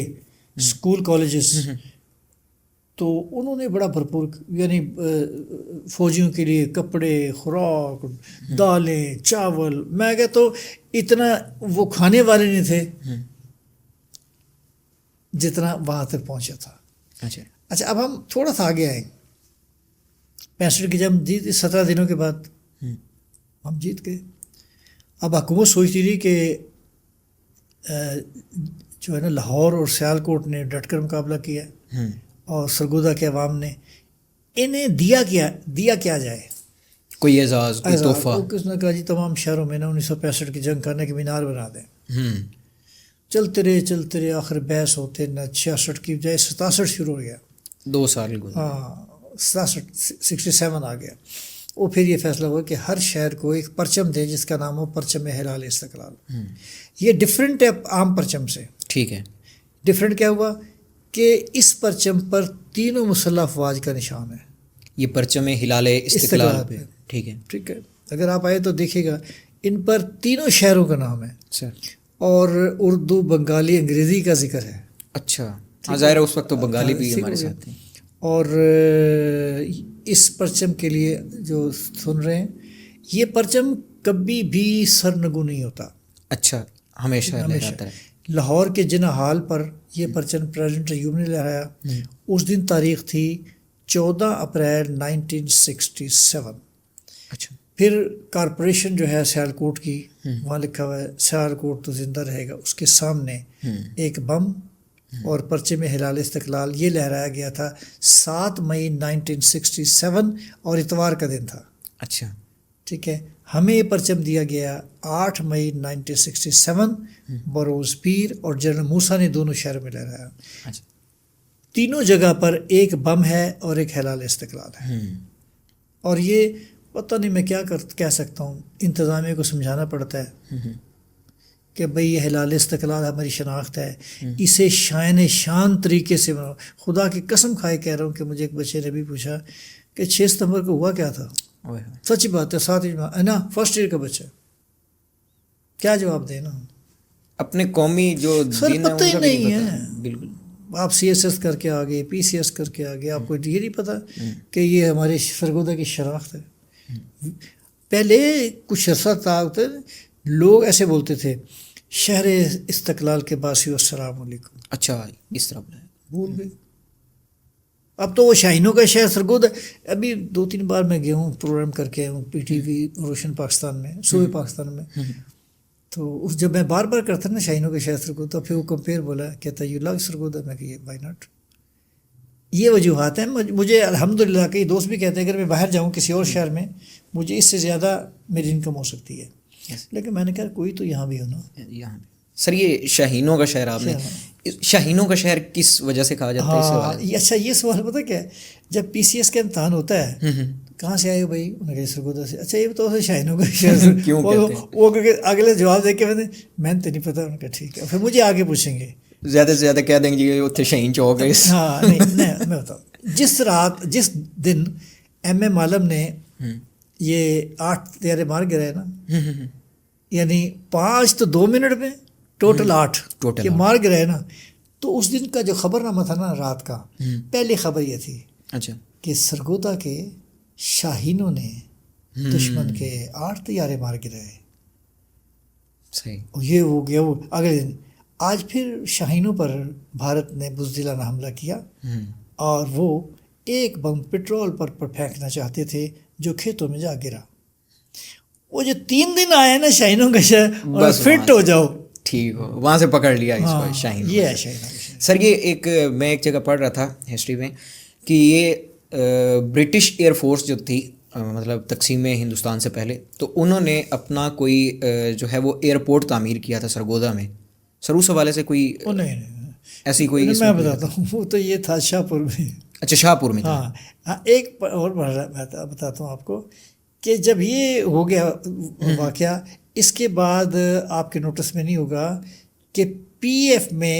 اسکول کالجز، تو انہوں نے بڑا بھرپور یعنی فوجیوں کے لیے کپڑے، خوراک، دالیں، چاول. میں کہتا ہوں اتنا وہ کھانے والے نہیں تھے جتنا وہاں تک پہنچا تھا. اچھا اب ہم تھوڑا سا آگے آئیں. 65 کی جب ہم جیت 17 دنوں کے بعد ہم جیت گئے. اب حکومت سوچتی رہی کہ جو ہے نا لاہور اور سیالکوٹ نے ڈٹ کر مقابلہ کیا اور سرگودا کے عوام نے انہیں دیا کیا جائے کوئی اعزاز، کوئی تحفہ. کس نے کہا جی تمام شہروں میں نا 1965 کی جنگ کرنے کے مینار بنا دیں. چلتے رہے آخر بحث ہوتے نہ 66 کی بجائے 67 شروع ہو گیا. 2 سال گزرے. ہاں 67 آ گیا. وہ پھر یہ فیصلہ ہوا کہ ہر شہر کو ایک پرچم دیں جس کا نام ہو پرچم ہلال استقلال. یہ ڈفرینٹ ہے عام پرچم سے. ٹھیک ہے. ڈفرینٹ کیا ہوا کہ اس پرچم پر تینوں مسلح افواج کا نشان ہے. یہ پرچم ہلال استقلال پہ. ٹھیک ہے. اگر آپ آئے تو دیکھیے گا ان پر تینوں شہروں کا نام ہے. اچھا. اور اردو، بنگالی، انگریزی کا ذکر ہے. اچھا ظاہر ہے اس وقت تو بنگالی بھی ہمارے ساتھ ہیں. اور اس پرچم کے لیے جو سن رہے ہیں یہ پرچم کبھی بھی سرنگو نہیں ہوتا. اچھا. ہمیشہ لہراتا ہے. لاہور کے جناح ہال پر یہ پرچم پریزیڈنٹ ایوب نے لہرایا. اس دن تاریخ تھی 14 اپریل 1967. اچھا. پھر کارپوریشن جو ہے سیالکوٹ کی، وہاں لکھا ہوا ہے سیالکوٹ تو زندہ رہے گا، اس کے سامنے ایک بم اور پرچم ہلال استقلال یہ لہرایا گیا تھا. 7 مئی 1967 اور اتوار کا دن تھا. اچھا. ٹھیک ہے. ہمیں یہ پرچم دیا گیا 8 مئی 1967 بروز پیر اور جنرل موسیٰ نے دونوں شہروں میں لہرایا. اچھا. تینوں جگہ پر ایک بم ہے اور ایک ہلال استقلال ہے. اور یہ پتہ نہیں میں کیا کہہ سکتا ہوں، انتظامیہ کو سمجھانا پڑتا ہے کہ بھئی یہ ہلال استقلال ہماری شناخت ہے، اسے شان طریقے سے بناؤ. خدا کی قسم کھائے کہہ رہا ہوں کہ مجھے ایک بچے نے بھی پوچھا کہ 6 ستمبر کو ہوا کیا تھا. سچی بات ہے. 7 نا فرسٹ ایئر کا بچہ کیا جواب دے نا. اپنے قومی جو سر پتہ ہی نہیں ہے. بالکل آپ سی ایس ایس کر کے آ گئے, پی سی ایس کر کے آ گئے, آپ کو یہ نہیں پتہ کہ یہ ہمارے سرگودا کی شناخت ہے. پہلے کچھ عرصہ تھا لوگ ایسے بولتے تھے شہر استقلال کے باسی السلام علیکم. اچھا اس طرح بھول گئے. اب تو وہ شاہینوں کا شہر سرگودا. ابھی 2-3 بار میں گیا ہوں, پروگرام کر کے آیا ہوں پی ٹی وی روشن پاکستان میں, صوبے پاکستان میں. تو جب میں بار بار کرتا نا شاہینوں کا شہر سرگودا, پھر وہ کمپیئر بولا کہتا یو لائک سرگودا. میں کہ وائی ناٹ. یہ وجوہات ہیں. مجھے الحمدللہ کئی دوست بھی کہتے ہیں اگر میں باہر جاؤں کسی اور شہر میں مجھے اس سے زیادہ میری انکم ہو سکتی ہے, لیکن میں نے کہا کوئی تو یہاں بھی ہونا. یہاں سر یہ شاہینوں کا شہر, آپ نے شاہینوں کا شہر کس وجہ سے کہا جاتا ہے اس سوال؟ اچھا یہ سوال پتہ کیا ہے, جب پی سی ایس کا امتحان ہوتا ہے کہاں سے آئے ہو بھائی, انہوں نے کہا سرگودا سے. اچھا یہ بتاؤ شاہینوں کا شہر کیوں کہتے ہیں؟ وہ اگلے جواب دے کے میں نے تو نہیں پتہ. انہوں نے کہا ٹھیک ہے, پھر مجھے آگے پوچھیں گے زیادہ سے زیادہ کہہ دیں گے اتنے شاہین چوک ہے. ہاں نہیں میں بتاؤں, جس دن ایم اے معلم نے یہ 8 طیارے مار گرائے نا, یعنی 5 تو 2 منٹ میں ٹوٹل 8 کہ مار گرائے نا, تو اس دن کا جو خبر نامہ تھا نا رات کا, پہلی خبر یہ تھی اچھا کہ سرگودا کے شاہینوں نے دشمن کے 8 طیارے مار گرائے. صحیح. یہ ہو گیا. وہ اگلے دن آج پھر شاہینوں پر بھارت نے بزدلانہ حملہ کیا, اور وہ ایک بم پیٹرول پر پھینکنا چاہتے تھے جو کھیتوں میں جا گرا. وہ جو 3 دن آئے نا شاہینوں کا شہر, اور فٹ ہو جاؤ ٹھیک ہو, وہاں سے پکڑ لیا اس کو شاہین. یہ ہے شاہین. سر یہ میں ایک جگہ پڑھ رہا تھا ہسٹری میں کہ یہ برٹش ایئر فورس جو تھی, مطلب تقسیم ہندوستان سے پہلے, تو انہوں نے اپنا کوئی جو ہے وہ ایئرپورٹ تعمیر کیا تھا سرگودا میں. سر اس حوالے سے کوئی ایسی کوئی میں بتاتا ہوں, وہ تو یہ تھا شاہ پور میں. اچھا شاہ پور میں تھا. ہاں ایک اور بتاتا ہوں آپ کو کہ جب یہ ہو گیا واقعہ, اس کے بعد آپ کے نوٹس میں نہیں ہوگا کہ پی ایف میں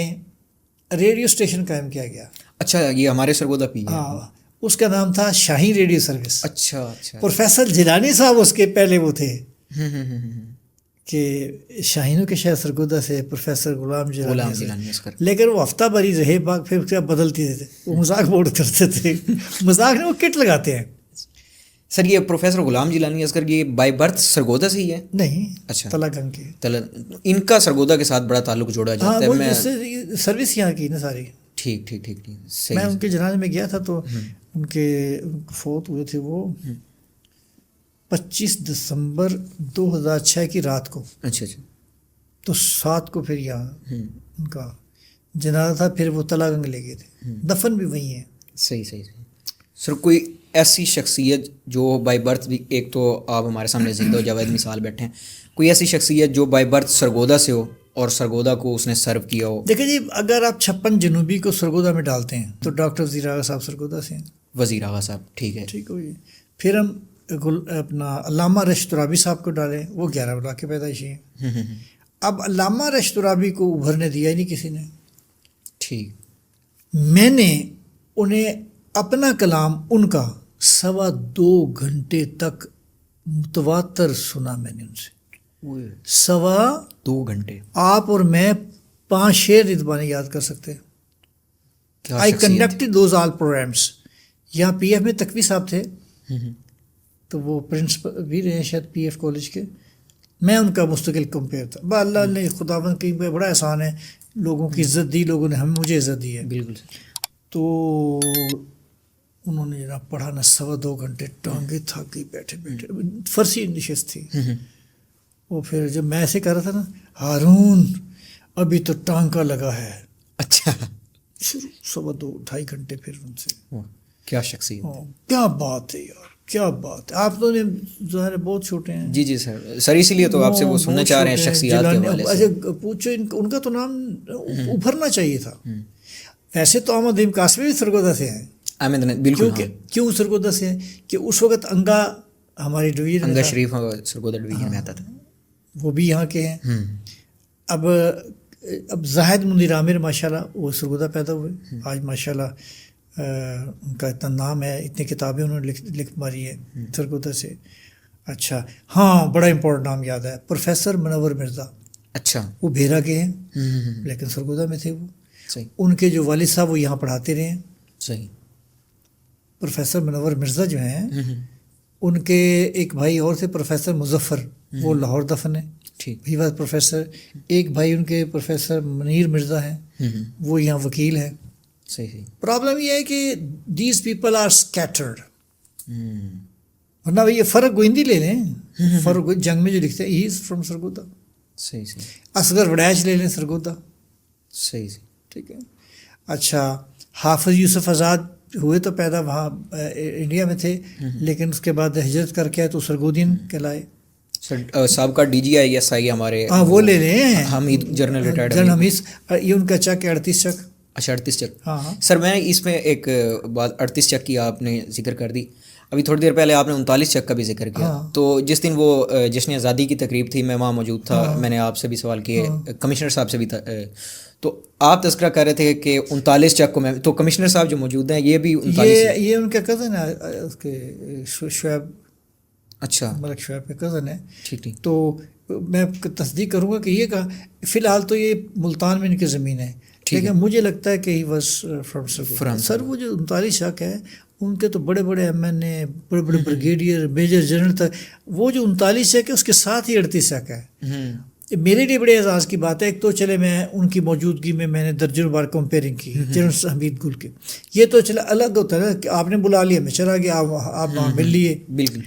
ریڈیو اسٹیشن قائم کیا گیا. اچھا یہ ہمارے سرگودا پی ہے. ہاں اس کا نام تھا شاہین ریڈیو سروس. اچھا اچھا. پروفیسر جیلانی صاحب اس کے پہلے وہ تھے کہ شاہینوں کے شہر سرگودا سے پروفیسر غلام جیلانی, لیکن وہ ہفتہ بھر ہی رہے, پھر کیا بدلتے تھے, وہ مذاق بورڈ کرتے تھے. مذاق نہیں, وہ کٹ لگاتے ہیں. سر یہ پروفیسر غلام جیلانی اصغر یہ بائی برتھ سرگودا سے ہی ہے؟ نہیں, اچھا تلا گنگ کے. ان کا سرگودا کے ساتھ بڑا تعلق جوڑا جاتا ہے. میں سروس یہاں کی نا ساری. ٹھیک ٹھیک ٹھیک ٹھیک. میں ان کے جنازے میں گیا تھا تو ان کے فوت ہوئے تھے وہ 25 دسمبر 2006 کی رات کو. اچھا اچھا. تو 7 کو پھر یہاں ان کا جنازہ تھا, پھر وہ تلا گنگ لے گئے تھے, دفن بھی وہیں ہے. صحیح صحیح صحیح. سر کوئی ایسی شخصیت جو بائی برتھ بھی, ایک تو آپ ہمارے سامنے زندہ جاوید مثال بیٹھے ہیں, کوئی ایسی شخصیت جو بائی برتھ سرگودا سے ہو اور سرگودا کو اس نے سرو کیا ہو؟ دیکھیں جی, اگر آپ 56 جنوبی کو سرگودا میں ڈالتے ہیں تو ڈاکٹر وزیر آغا صاحب سرگودا سے ہیں. وزیر آغا صاحب ٹھیک ہے. ٹھیک ہو گئی. پھر ہم اپنا علامہ رشید ترابی صاحب کو ڈالیں, وہ 11 بلا کے پیدائشی ہیں. اب علامہ رشید ترابی کو ابھرنے دیا ہی نہیں کسی نے. ٹھیک. میں نے انہیں اپنا کلام ان کا 2.25 گھنٹے تک متواتر سنا. میں نے ان سے 2.25 گھنٹے. آپ اور میں 5 شعر ادبانی یاد کر سکتے. آئی کنڈکٹڈ دوز آل پروگرامس. یہاں پی ایف میں تقوی صاحب تھے, تو وہ پرنسپل بھی رہے شاید پی ایف کالج کے. میں ان کا مستقل کمپیئر تھا. اللہ نے خداوند کی بڑا احسان ہے, لوگوں کی عزت دی, لوگوں نے مجھے عزت دی ہے. بالکل. تو انہوں نے جناب پڑھا نا 2.25 گھنٹے, ٹانگیں تھک گئی بیٹھے بیٹھے. فرسی نشست تھی. وہ پھر جب میں ایسے کر رہا تھا نا, ہارون ابھی تو ٹانکا لگا ہے. اچھا. 2.25 گھنٹے پھر ان سے. کیا شخصیت, کیا بات ہے یار, کیا بات ہے. آپ تو ظاہر بہت چھوٹے ہیں. جی جی سر. سر اسی لیے تو آپ سے وہ سننا چاہ رہے ہیں شخصیات کے حوالے سے. اچھا پوچھو, ان کا تو نام ابھرنا چاہیے تھا. ویسے تو احمد ادیم قاسمی بھی سرگودا سے ہیں. بالکل. کیوں سرگودا سے ہیں کہ اس وقت انگا ہماری ڈویژن, انگا شریف سرگودا ڈویژن میں آتا تھا, وہ بھی یہاں کے ہیں. اب زاہد منیر عامر ماشاء اللہ وہ سرگودا پیدا ہوئے. آج ماشاء اللہ ان کا اتنا نام ہے, اتنی کتابیں انہوں نے لکھ ماری ہے سرگودا سے. اچھا ہاں, بڑا امپورٹنٹ نام یاد ہے, پروفیسر منور مرزا. اچھا. وہ بھیرا کے ہیں لیکن سرگودا میں تھے وہ. صحیح ان کے جو والد صاحب وہ یہاں پڑھاتے رہے ہیں. صحیح. پروفیسر منور مرزا جو ہیں ان کے ایک بھائی اور تھے پروفیسر مظفر, وہ لاہور دفن ہیں, ٹھیک. He was professor. ایک بھائی ان کے پروفیسر منیر مرزا ہیں, وہ یہاں وکیل ہیں. صحیح صحیح. پرابلم یہ ہے کہ دیز پیپل آر اسکیٹرڈ. ورنہ یہ فرق گوئندی لے لیں, فرق جنگ میں جو لکھتے ہیں ہی از فرام سرگودا. صحیح صحیح. اصغر وڈیچ لے لیں سرگودا. صحیح صحیح. ٹھیک ہے. اچھا, حافظ یوسف آزاد ہوئے تو پیدا وہاں انڈیا میں تھے, لیکن اس کے بعد ہجرت کر کے آئے تو سرگودین کہلائے. سر صاحب کا D G I S I ہمارے, ہاں وہ لے لیں, حمید جنرل ریٹائرڈ جنرل حمید. یہ ان کا چک ہے 38 چک. اچھا 38 چک. ہاں ہاں سر میں اس میں ایک بات 38 چک کی آپ نے ذکر کر دی, ابھی تھوڑی دیر پہلے آپ نے 39 چک کا بھی ذکر کیا. تو جس دن وہ جشن آزادی کی تقریب تھی میں وہاں موجود تھا, میں نے آپ سے بھی سوال کیے, کمشنر صاحب سے بھی تھا, تو آپ تذکرہ کر رہے تھے کہ 39 چک کو میں, تو کمشنر صاحب جو موجود ہیں یہ بھی 39, یہ ان کا کزن ہے اس کے شعیب. اچھا ملک شعیب کا کزن ہے. ٹھیک ٹھیک. تو میں تصدیق کروں گا کہ یہ کا فی الحال تو یہ ملتان میں ان کی زمین ہے, لیکن مجھے لگتا ہے کہ ہی واز فرام سر. وہ جو 39 چک ہے ان کے تو بڑے بڑے ایم این اے, بڑے بڑے بریگیڈیئر, میجر جنرل تک. وہ جو 39 چک ہے اس کے ساتھ ہی 38 چک ہے. میرے لیے بڑے اعزاز کی بات ہے. ایک تو چلے میں ان کی موجودگی میں نے درجن بار کمپیئرنگ کی جنرل حمید گل کے, یہ تو چلا الگ ہوتا ہے کہ آپ نے بلا لیا میں چلا گیا, آپ وہاں مل لیے. بالکل.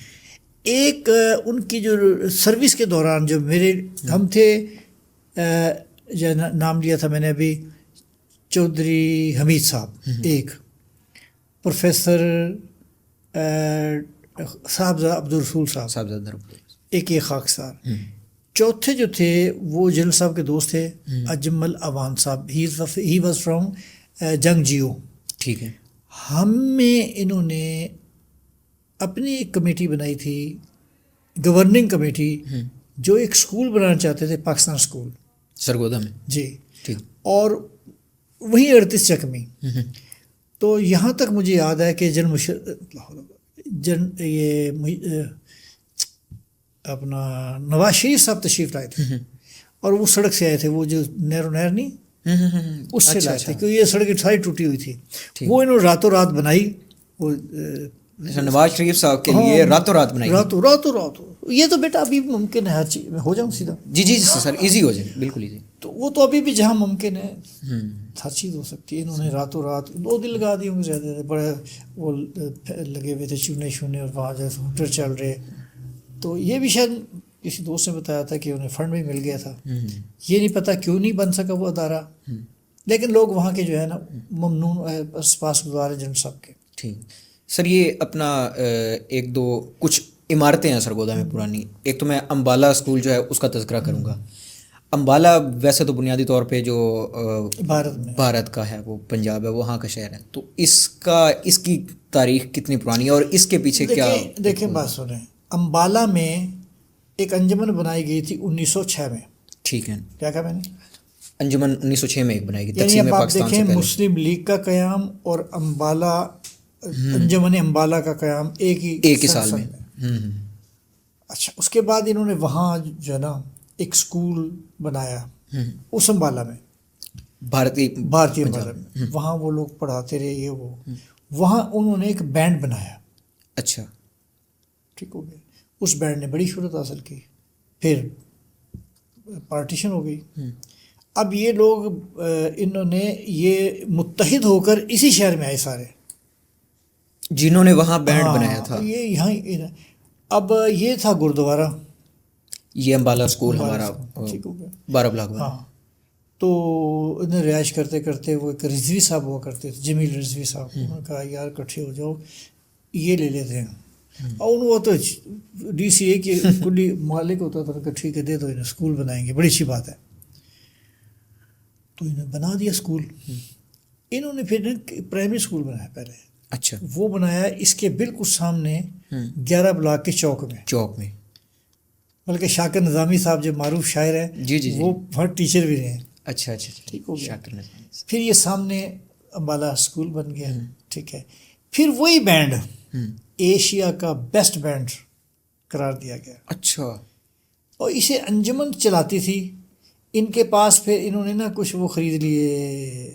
ایک ان کی جو سروس کے دوران جو میرے ہم تھے, جو نام لیا تھا میں نے ابھی, چودھری حمید صاحب, ایک پروفیسر صاحبزادہ عبدالرسول صاحب, ایک یہ خاکسار. چوتھے جو تھے وہ جنرل صاحب کے دوست تھے اجمل اوان صاحب, ہی واز فرام جنگ جیو. ٹھیک ہے. ہمیں انہوں نے اپنی ایک کمیٹی بنائی تھی, گورننگ کمیٹی, جو ایک اسکول بنانا چاہتے تھے, پاکستان اسکول سرگودا میں. جی ٹھیک. اور وہیں 38 چک میں. تو یہاں تک مجھے یاد ہے کہ یہ اپنا نواز شریف صاحب تشریف لائے تھے, اور وہ سڑک سے آئے تھے, وہ جو نہر نہیں اس سے لائے تھے, کیونکہ یہ سڑک ساری ٹوٹی ہوئی تھی. وہ انہوں نے راتوں رات بنائی. وہ نواز شریف صاحب کے لیے راتوں رات بنائی, راتوں. یہ تو بیٹا ابھی ممکن ہے, ہر چیز میں ہو جاؤں سیدھا. جی سر, ایزی ہو جائے, بالکل ایزی. تو وہ تو ابھی بھی جہاں ممکن ہے ہر چیز ہو سکتی ہے. انہوں نے راتوں رات 2 دن لگا دیے ہوں گے زیادہ, بڑے وہ لگے ہوئے تھے چونے, اور وہاں جو ہوٹل چل رہے. تو یہ بھی شاید کسی دوست نے بتایا تھا کہ انہیں فنڈ بھی مل گیا تھا. یہ نہیں پتہ کیوں نہیں بن سکا وہ ادارہ, لیکن لوگ وہاں کے جو ہے نا ممنون پاس گزار ہیں جن سب کے. ٹھیک. سر یہ اپنا ایک دو کچھ عمارتیں ہیں سرگودا میں پرانی. ایک تو میں امبالہ اسکول جو ہے اس کا تذکرہ کروں گا. امبالہ ویسے تو بنیادی طور پہ جو بھارت کا ہے, وہ پنجاب ہے, وہاں کا شہر ہے. تو اس کی تاریخ کتنی پرانی ہے اور اس کے پیچھے کیا؟ دیکھیں بات سنیں, امبالہ میں ایک انجمن بنائی گئی تھی 1906 میں. ٹھیک ہے. کیا کہا میں نے؟ انجمن 1906 میں ایک بنائی گئی, یعنی تقسیم اب آپ پاکستان سے دیکھیں پہلے. مسلم لیگ کا قیام اور امبالہ انجمن امبالہ کا قیام ایک ہی سال میں. اچھا, اس کے بعد انہوں نے وہاں جو ہے نا ایک اسکول بنایا اس امبالہ میں, بھارتی امبالہ میں. وہاں وہ لوگ پڑھاتے رہے, یہ وہ وہاں انہوں نے ایک بینڈ بنایا. اچھا. ٹھیک ہو گیا. اس بینڈ نے بڑی شہرت حاصل کی. پھر پارٹیشن ہو گئی. اب یہ لوگ انہوں نے یہ متحد ہو کر اسی شہر میں آئے سارے, جنہوں نے وہاں بینڈ بنایا تھا. یہ یہاں اب یہ تھا گردوارہ, یہ امبالہ اسکول ہمارا 12 بلاک میں. ہاں. تو انہیں رہائش کرتے کرتے وہ ایک رضوی صاحب ہوا کرتے تھے, جمیل رضوی صاحب. انہوں نے کہا یار کٹھے ہو جاؤ, یہ لے لیتے ہیں. اور وہ تو ڈی سی اے کی کلی مالک ہوتا تھا کہ ٹھیک ہے دے دو, انہیں اسکول بنائیں گے, بڑی اچھی بات ہے. تو انہیں بنا دیا اسکول. انہوں نے پھر پرائمری اسکول بنایا پہلے. اچھا. وہ بنایا اس کے بالکل سامنے 11 بلاک کے چوک میں. بلکہ شاکر نظامی صاحب جو معروف شاعر ہیں وہ وہاں ٹیچر بھی رہے ہیں. اچھا. ٹھیک ہو گیا. پھر یہ سامنے امبالہ اسکول بن گیا. ٹھیک ہے. پھر وہی بینڈ ایشیا کا بیسٹ بینڈ قرار دیا گیا. اچھا. اور اسے انجمن چلاتی تھی. ان کے پاس پھر انہوں نے نا کچھ وہ خرید لیے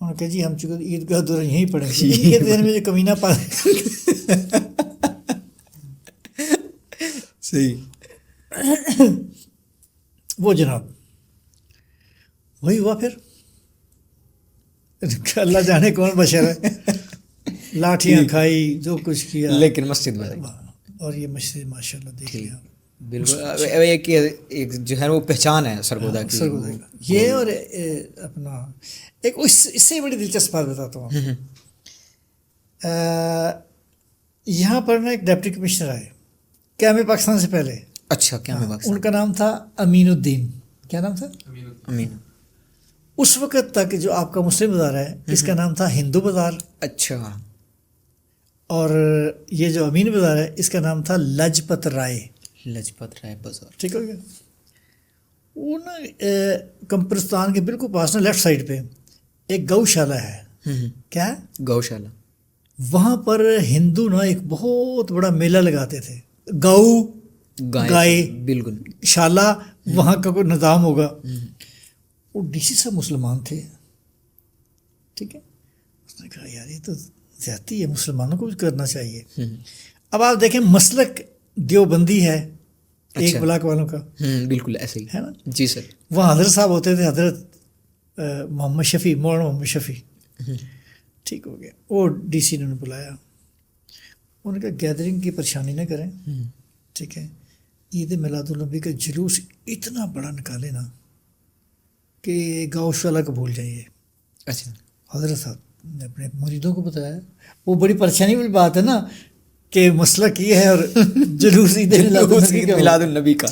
انہوں نے کہا جی ہم چونکہ عیدگاہ دورہ یہیں پڑھیں گے، ان کے ذہن میں جو کمینہ پا صحیح. وہ جناب وہی ہوا پھر. اللہ جانے کون بشر ہے، لاٹھیاں کھائی، جو کچھ کیا، لیکن مسجد بنائی. اور یہ مسجد ماشاء اللہ دیکھ لیا. بالکل ایک جو ہے وہ پہچان ہے سرگودا کی. سرگودا کی یہ. اور اپنا ایک اس سے بڑی دلچسپ بات بتاتا ہوں. یہاں پر نا ایک ڈپٹی کمشنر آئے قیام پاکستان سے پہلے. اچھا قیام پاکستان. ان کا نام تھا امین الدین. کیا نام تھا؟ امین. اس وقت تک جو آپ کا مسلم بازار ہے اس کا نام تھا ہندو بازار. اچھا. اور یہ جو امین بازار ہے اس کا نام تھا لجپت رائے. لجپت رائے بازار. ٹھیک ہو گیا. وہ نا کمپرستان کے بالکل پاس نا لیفٹ سائڈ پہ ایک گو شالہ ہے. کیا ہے؟ گوشالہ. وہاں پر ہندو نا ایک بہت بڑا میلہ لگاتے تھے. گو گائے بالکل. شالہ وہاں کا کوئی نظام ہوگا. وہ ڈی سی صاحب مسلمان تھے. ٹھیک ہے. اس نے کہا یار یہ تو زیادتی ہے، مسلمانوں کو بھی کرنا چاہیے. اب آپ دیکھیں مسلک دیوبندی ہے ایک بلاک والوں کا. بالکل ایسے ہی ہے نا. جی سر. وہاں حضرت صاحب ہوتے تھے، حضرت محمد شفیع، مولانا محمد شفیع. ٹھیک ہو گیا. وہ ڈی سی نے بلایا. انہوں نے کہا گیدرنگ کی پریشانی نہ کریں. ٹھیک ہے. عید میلاد النبی کا جلوس اتنا بڑا نکالے نا کہ گاؤں شالہ کو بھول جائیے. اچھا. حضرت صاحب نے اپنے مریدوں کو بتایا. وہ بڑی پریشانی والی بات ہے نا کہ مسلک یہ ہے اور جلوس عید میلاد النبی کا.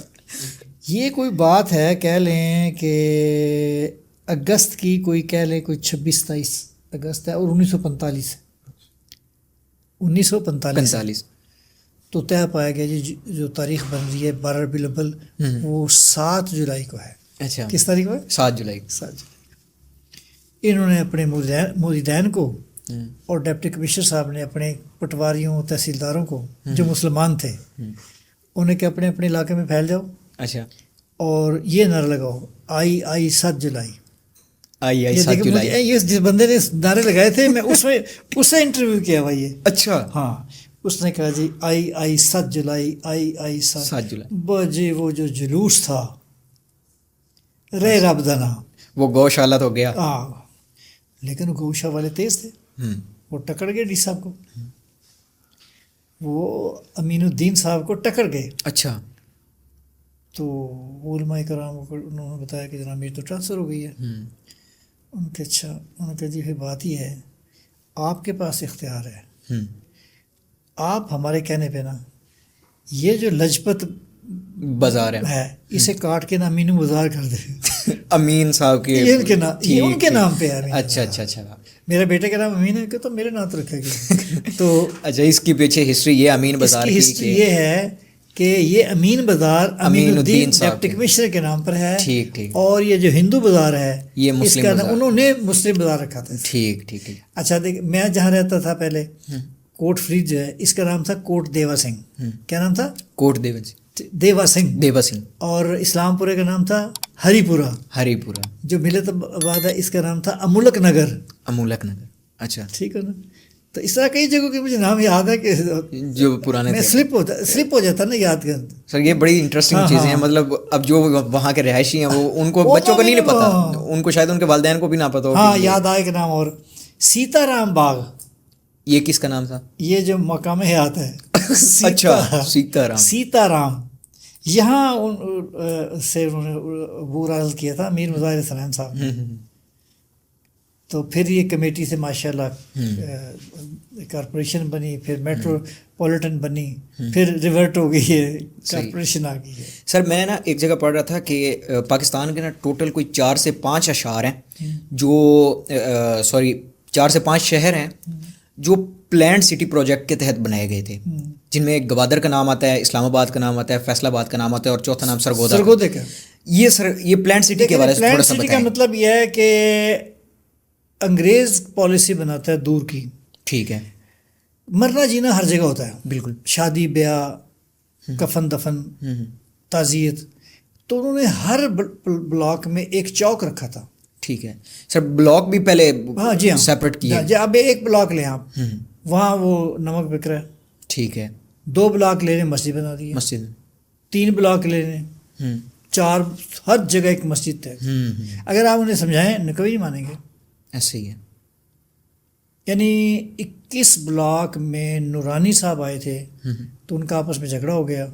یہ کوئی بات ہے کہہ لیں کہ اگست کی، کوئی کہہ لیں کوئی 26-27 اگست ہے اور 1945 تو طے پایا گیا جی جو تاریخ بن رہی ہے 12 ربیع الاول وہ 7 جولائی کو ہے. اچھا. کس تاریخ کو ہے؟ 7 جولائی. 7 جولائی. انہوں نے اپنے مریدین کو اور ڈپٹی کمشنر صاحب نے اپنے پٹواریوں تحصیلداروں کو جو مسلمان تھے انہیں کہ اپنے اپنے علاقے میں پھیل جاؤ. اچھا. اور یہ نعرہ لگاؤ آئی 7 جولائی. آئی 7 جولائی. یہ جس بندے نے نعرے لگائے تھے میں اس سے انٹرویو کیا ہوا یہ. اچھا. ہاں. اس نے کہا جی آئی 7 جولائی آئی 7 جولائی. بجے وہ جو جلوس تھا رے رب دنا وہ گوشالہ تو گیا. ہاں. لیکن گوشا والے تیز تھے. وہ ٹکر گئے ڈی صاحب کو. وہ امین الدین صاحب کو ٹکر گئے. اچھا. تو علماء کرام کو انہوں نے بتایا کہ جناب میری تو ٹرانسفر ہو گئی ہے. ان کے اچھا. انہوں نے کہا جی پھر بات یہ ہے آپ کے پاس اختیار ہے، آپ ہمارے کہنے پہ نا یہ جو لجپت بازار ہے اسے کاٹ کے نا امین بازار کر دے. امین صاحب کے یہ ان کے نام پہ ہے. اچھا اچھا اچھا. میرے بیٹے کا نام امین ہے کہ تو میرے نام تو رکھا گیا. تو اچھا اس کی پیچھے ہسٹری یہ امین بازار کی ہسٹری یہ ہے کہ یہ امین بازار امین الدین ڈپٹی کمشنر کے نام پر ہے. ٹھیک ٹھیک. اور یہ جو ہندو بازار ہے یہ اس کا انہوں نے مسلم بازار رکھا تھا. ٹھیک ٹھیک. اچھا دیکھ میں جہاں رہتا تھا پہلے کوٹ فرید جو ہے اس کا نام تھا کوٹ دیوا سنگھ. کیا نام تھا؟ کوٹ دیوا سنگھ. دیوا سنگھ. اور اسلام پورے کا نام تھا ہری پورہ. ہری پورہ. جو ملت آباد ہے اس کا نام تھا امولک نگر. امولک نگر. اچھا. ٹھیک ہے نا. تو اس طرح کئی جگہوں کے مجھے نام یاد ہے کہ جو پرانے میں سلپ ہو جاتا نا یاد کر. سر یہ بڑی انٹرسٹنگ چیزیں ہیں. مطلب اب جو وہاں کے رہائشی ہیں وہ ان کو بچوں کو نہیں پتا، ان کو شاید ان کے والدین کو بھی نہ پتا ہو. ہاں یاد آئے کہ نام. اور سیتا رام باغ یہ کس کا نام تھا؟ یہ جو مقام حیات ہے. اچھا. سیتا رام. یہاں سے انہوں نے عبور حاصل کیا تھا میر مظاہر حسنین صاحب. تو پھر یہ کمیٹی سے ماشاء اللہ کارپوریشن بنی، پھر میٹروپولیٹن بنی، پھر ریورٹ ہو گئی ہے، کارپوریشن آ گئی ہے. سر میں نا ایک جگہ پڑھ رہا تھا کہ پاکستان کے نا ٹوٹل کوئی 4 سے 5 اشعار ہیں جو 4 سے 5 شہر ہیں جو پلانڈ سٹی پروجیکٹ کے تحت بنائے گئے تھے، جن میں ایک گوادر کا نام آتا ہے، اسلام آباد کا نام آتا ہے، فیصل آباد کا نام آتا ہے اور چوتھا نام سرگودا کا. یہ سر یہ پلانڈ سٹی کے بارے میں تھوڑا سا بتائیں. کا مطلب یہ ہے کہ انگریز پالیسی بناتا ہے دور کی. ٹھیک ہے. مرنا جینا ہر جگہ ہوتا ہے. بالکل. شادی بیاہ، کفن دفن، تعزیت. تو انہوں نے ہر بلاک میں ایک چوک رکھا تھا. ٹھیک ہے سر. بلاک بھی پہلے ہاں جی ہاں سیپریٹ کیے. جی اب ایک بلاک لیں آپ, وہاں وہ نمک بک رہا ہے. ٹھیک ہے. 2 بلاک لے لیں, مسجد بنا دی ہے. مسجد. 3 بلاک لے لیں, 4, ہر جگہ ایک مسجد ہے. اگر آپ انہیں سمجھائیں کبھی نہیں مانیں گے. ایسے ہی ہے. یعنی 21 بلاک میں نورانی صاحب آئے تھے تو ان کا آپس میں جھگڑا ہو گیا,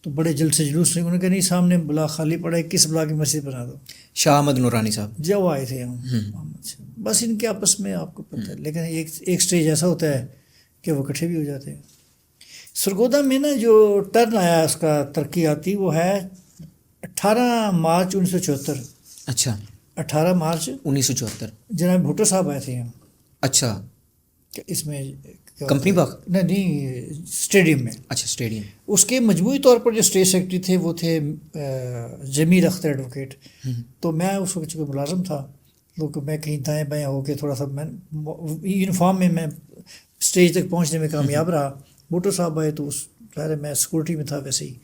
تو بڑے جلد سے جلوس سے انہوں نے کہا نہیں سامنے بلاک خالی پڑا ہے, 21 بلاک کی مسجد بنا دو. شاہ احمد نورانی صاحب جو آئے تھے بس ان کے آپس میں آپ کو پتہ ہے. لیکن ایک سٹیج ایسا ہوتا ہے کہ وہ اکٹھے بھی ہو جاتے ہیں. سرگودا میں نا جو ٹرن آیا اس کا ترقیاتی وہ ہے 18 مارچ 1974. اچھا 18 مارچ 1974. جناب بھٹو صاحب آئے تھے یہاں. اچھا اس میں کمپنی باغ نہیں اسٹیڈیم میں. اچھا اسٹیڈیم. اس کے مجموعی طور پر جو اسٹیٹ سیکرٹری تھے وہ تھے جمیل اختر ایڈوکیٹ. تو میں اس وقت چونکہ ملازم تھا تو میں کہیں دائیں بائیں ہو کے تھوڑا سا میں یونیفارم میں اسٹیج تک پہنچنے میں کامیاب رہا. بھٹو صاحب آئے تو اس پہلے میں سیکورٹی میں تھا ویسے ہی,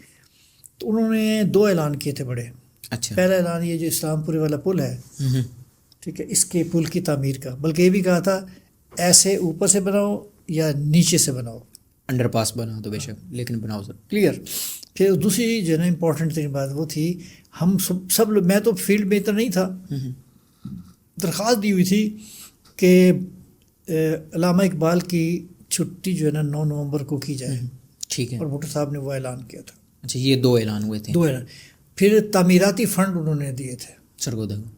تو انہوں نے 2 اعلان کیے تھے بڑے. اچھا پہلا اعلان یہ جو اسلام پورے والا پل ہے, ٹھیک ہے, اس کے پل کی تعمیر کا, بلکہ یہ بھی کہا تھا ایسے اوپر سے بناؤ یا نیچے سے بناؤ, انڈر پاس بنا تو بے شک لیکن بناؤ سر. کلیئر. پھر دوسری جو ہے نا امپورٹنٹ ترین بات وہ تھی, ہم سب لوگ, میں تو فیلڈ میں اتنا نہیں تھا, درخواست دی ہوئی تھی کہ علامہ اقبال کی چھٹی جو ہے نا 9 نومبر کو کی جائے. ٹھیک ہے. اور بھٹو صاحب نے وہ اعلان کیا تھا. اچھا یہ 2 اعلان ہوئے تھے. 2 اعلان. پھر تعمیراتی فنڈ انہوں نے دیے تھے سرگودا کو.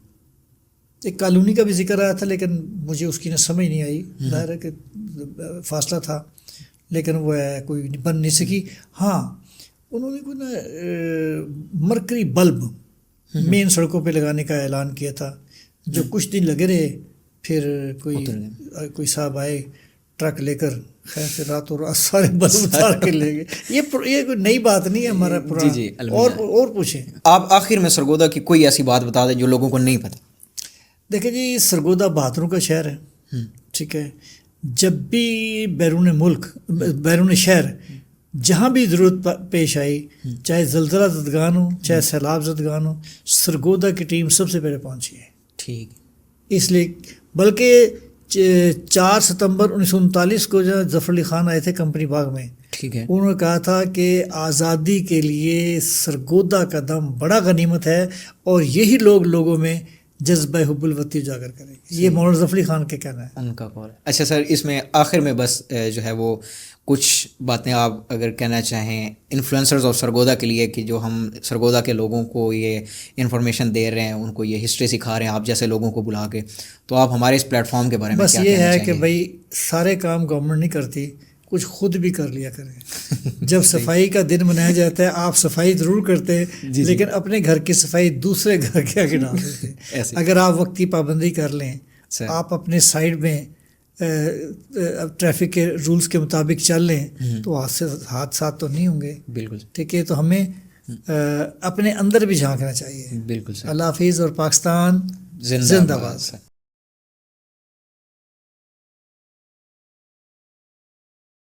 ایک کالونی کا بھی ذکر آیا تھا لیکن مجھے اس کی نہ سمجھ نہیں آئی, ظاہر ہے کہ فاصلہ تھا, لیکن وہ کوئی بن نہیں سکی. ہاں انہوں نے کوئی نا مرکری بلب مین سڑکوں پہ لگانے کا اعلان کیا تھا, جو کچھ دن لگے رہے. پھر کوئی صاحب آئے ٹرک لے کر, خیر سے راتوں رات سارے بلب اتار کے لے گئے. یہ کوئی نئی بات نہیں ہے ہمارا پرانا. جی اور پوچھیں آپ آخر میں سرگودا کی کوئی ایسی بات بتا دیں جو لوگوں کو نہیں پتہ. دیکھیں جی, سرگودا بہادروں کا شہر ہے, ٹھیک ہے. جب بھی بیرون ملک بیرون شہر جہاں بھی ضرورت پیش آئی, چاہے زلزلہ زدگان ہو چاہے سیلاب زدگان ہو, سرگودا کی ٹیم سب سے پہلے پہنچی ہے. ٹھیک. اس لیے بلکہ 4 ستمبر 1939 کو جو ظفر علی خان آئے تھے کمپنی باغ میں, ٹھیک ہے, انہوں نے کہا تھا کہ آزادی کے لیے سرگودا کا دم بڑا غنیمت ہے اور یہی لوگوں میں جذبہ حب الوطنی اجاگر کریں گے. یہ مولانا ظفر علی خان کے کہنا ہے, ان کا قول ہے. اچھا سر, اس میں آخر میں بس جو ہے وہ کچھ باتیں آپ اگر کہنا چاہیں انفلوئنسرز آف سرگودا کے لیے, کہ جو ہم سرگودا کے لوگوں کو یہ انفارمیشن دے رہے ہیں, ان کو یہ ہسٹری سکھا رہے ہیں آپ جیسے لوگوں کو بلا کے, تو آپ ہمارے اس پلیٹ فارم کے بارے میں بس کیا یہ کہنا ہے چاہیں کہ گے؟ بھائی سارے کام گورنمنٹ نہیں کرتی, کچھ خود بھی کر لیا کریں. جب صفائی کا دن منایا جاتا ہے آپ صفائی ضرور کرتے ہیں, لیکن اپنے گھر کی صفائی دوسرے گھر کے آگے ڈال دیتے ہیں. اگر آپ وقت کی پابندی کر لیں, آپ اپنے سائڈ میں ٹریفک کے رولز کے مطابق چل لیں, تو حادثات تو نہیں ہوں گے. بالکل ٹھیک ہے. تو ہمیں اپنے اندر بھی جھانکنا چاہیے. بالکل سر. اللہ حافظ اور پاکستان زندہ باد.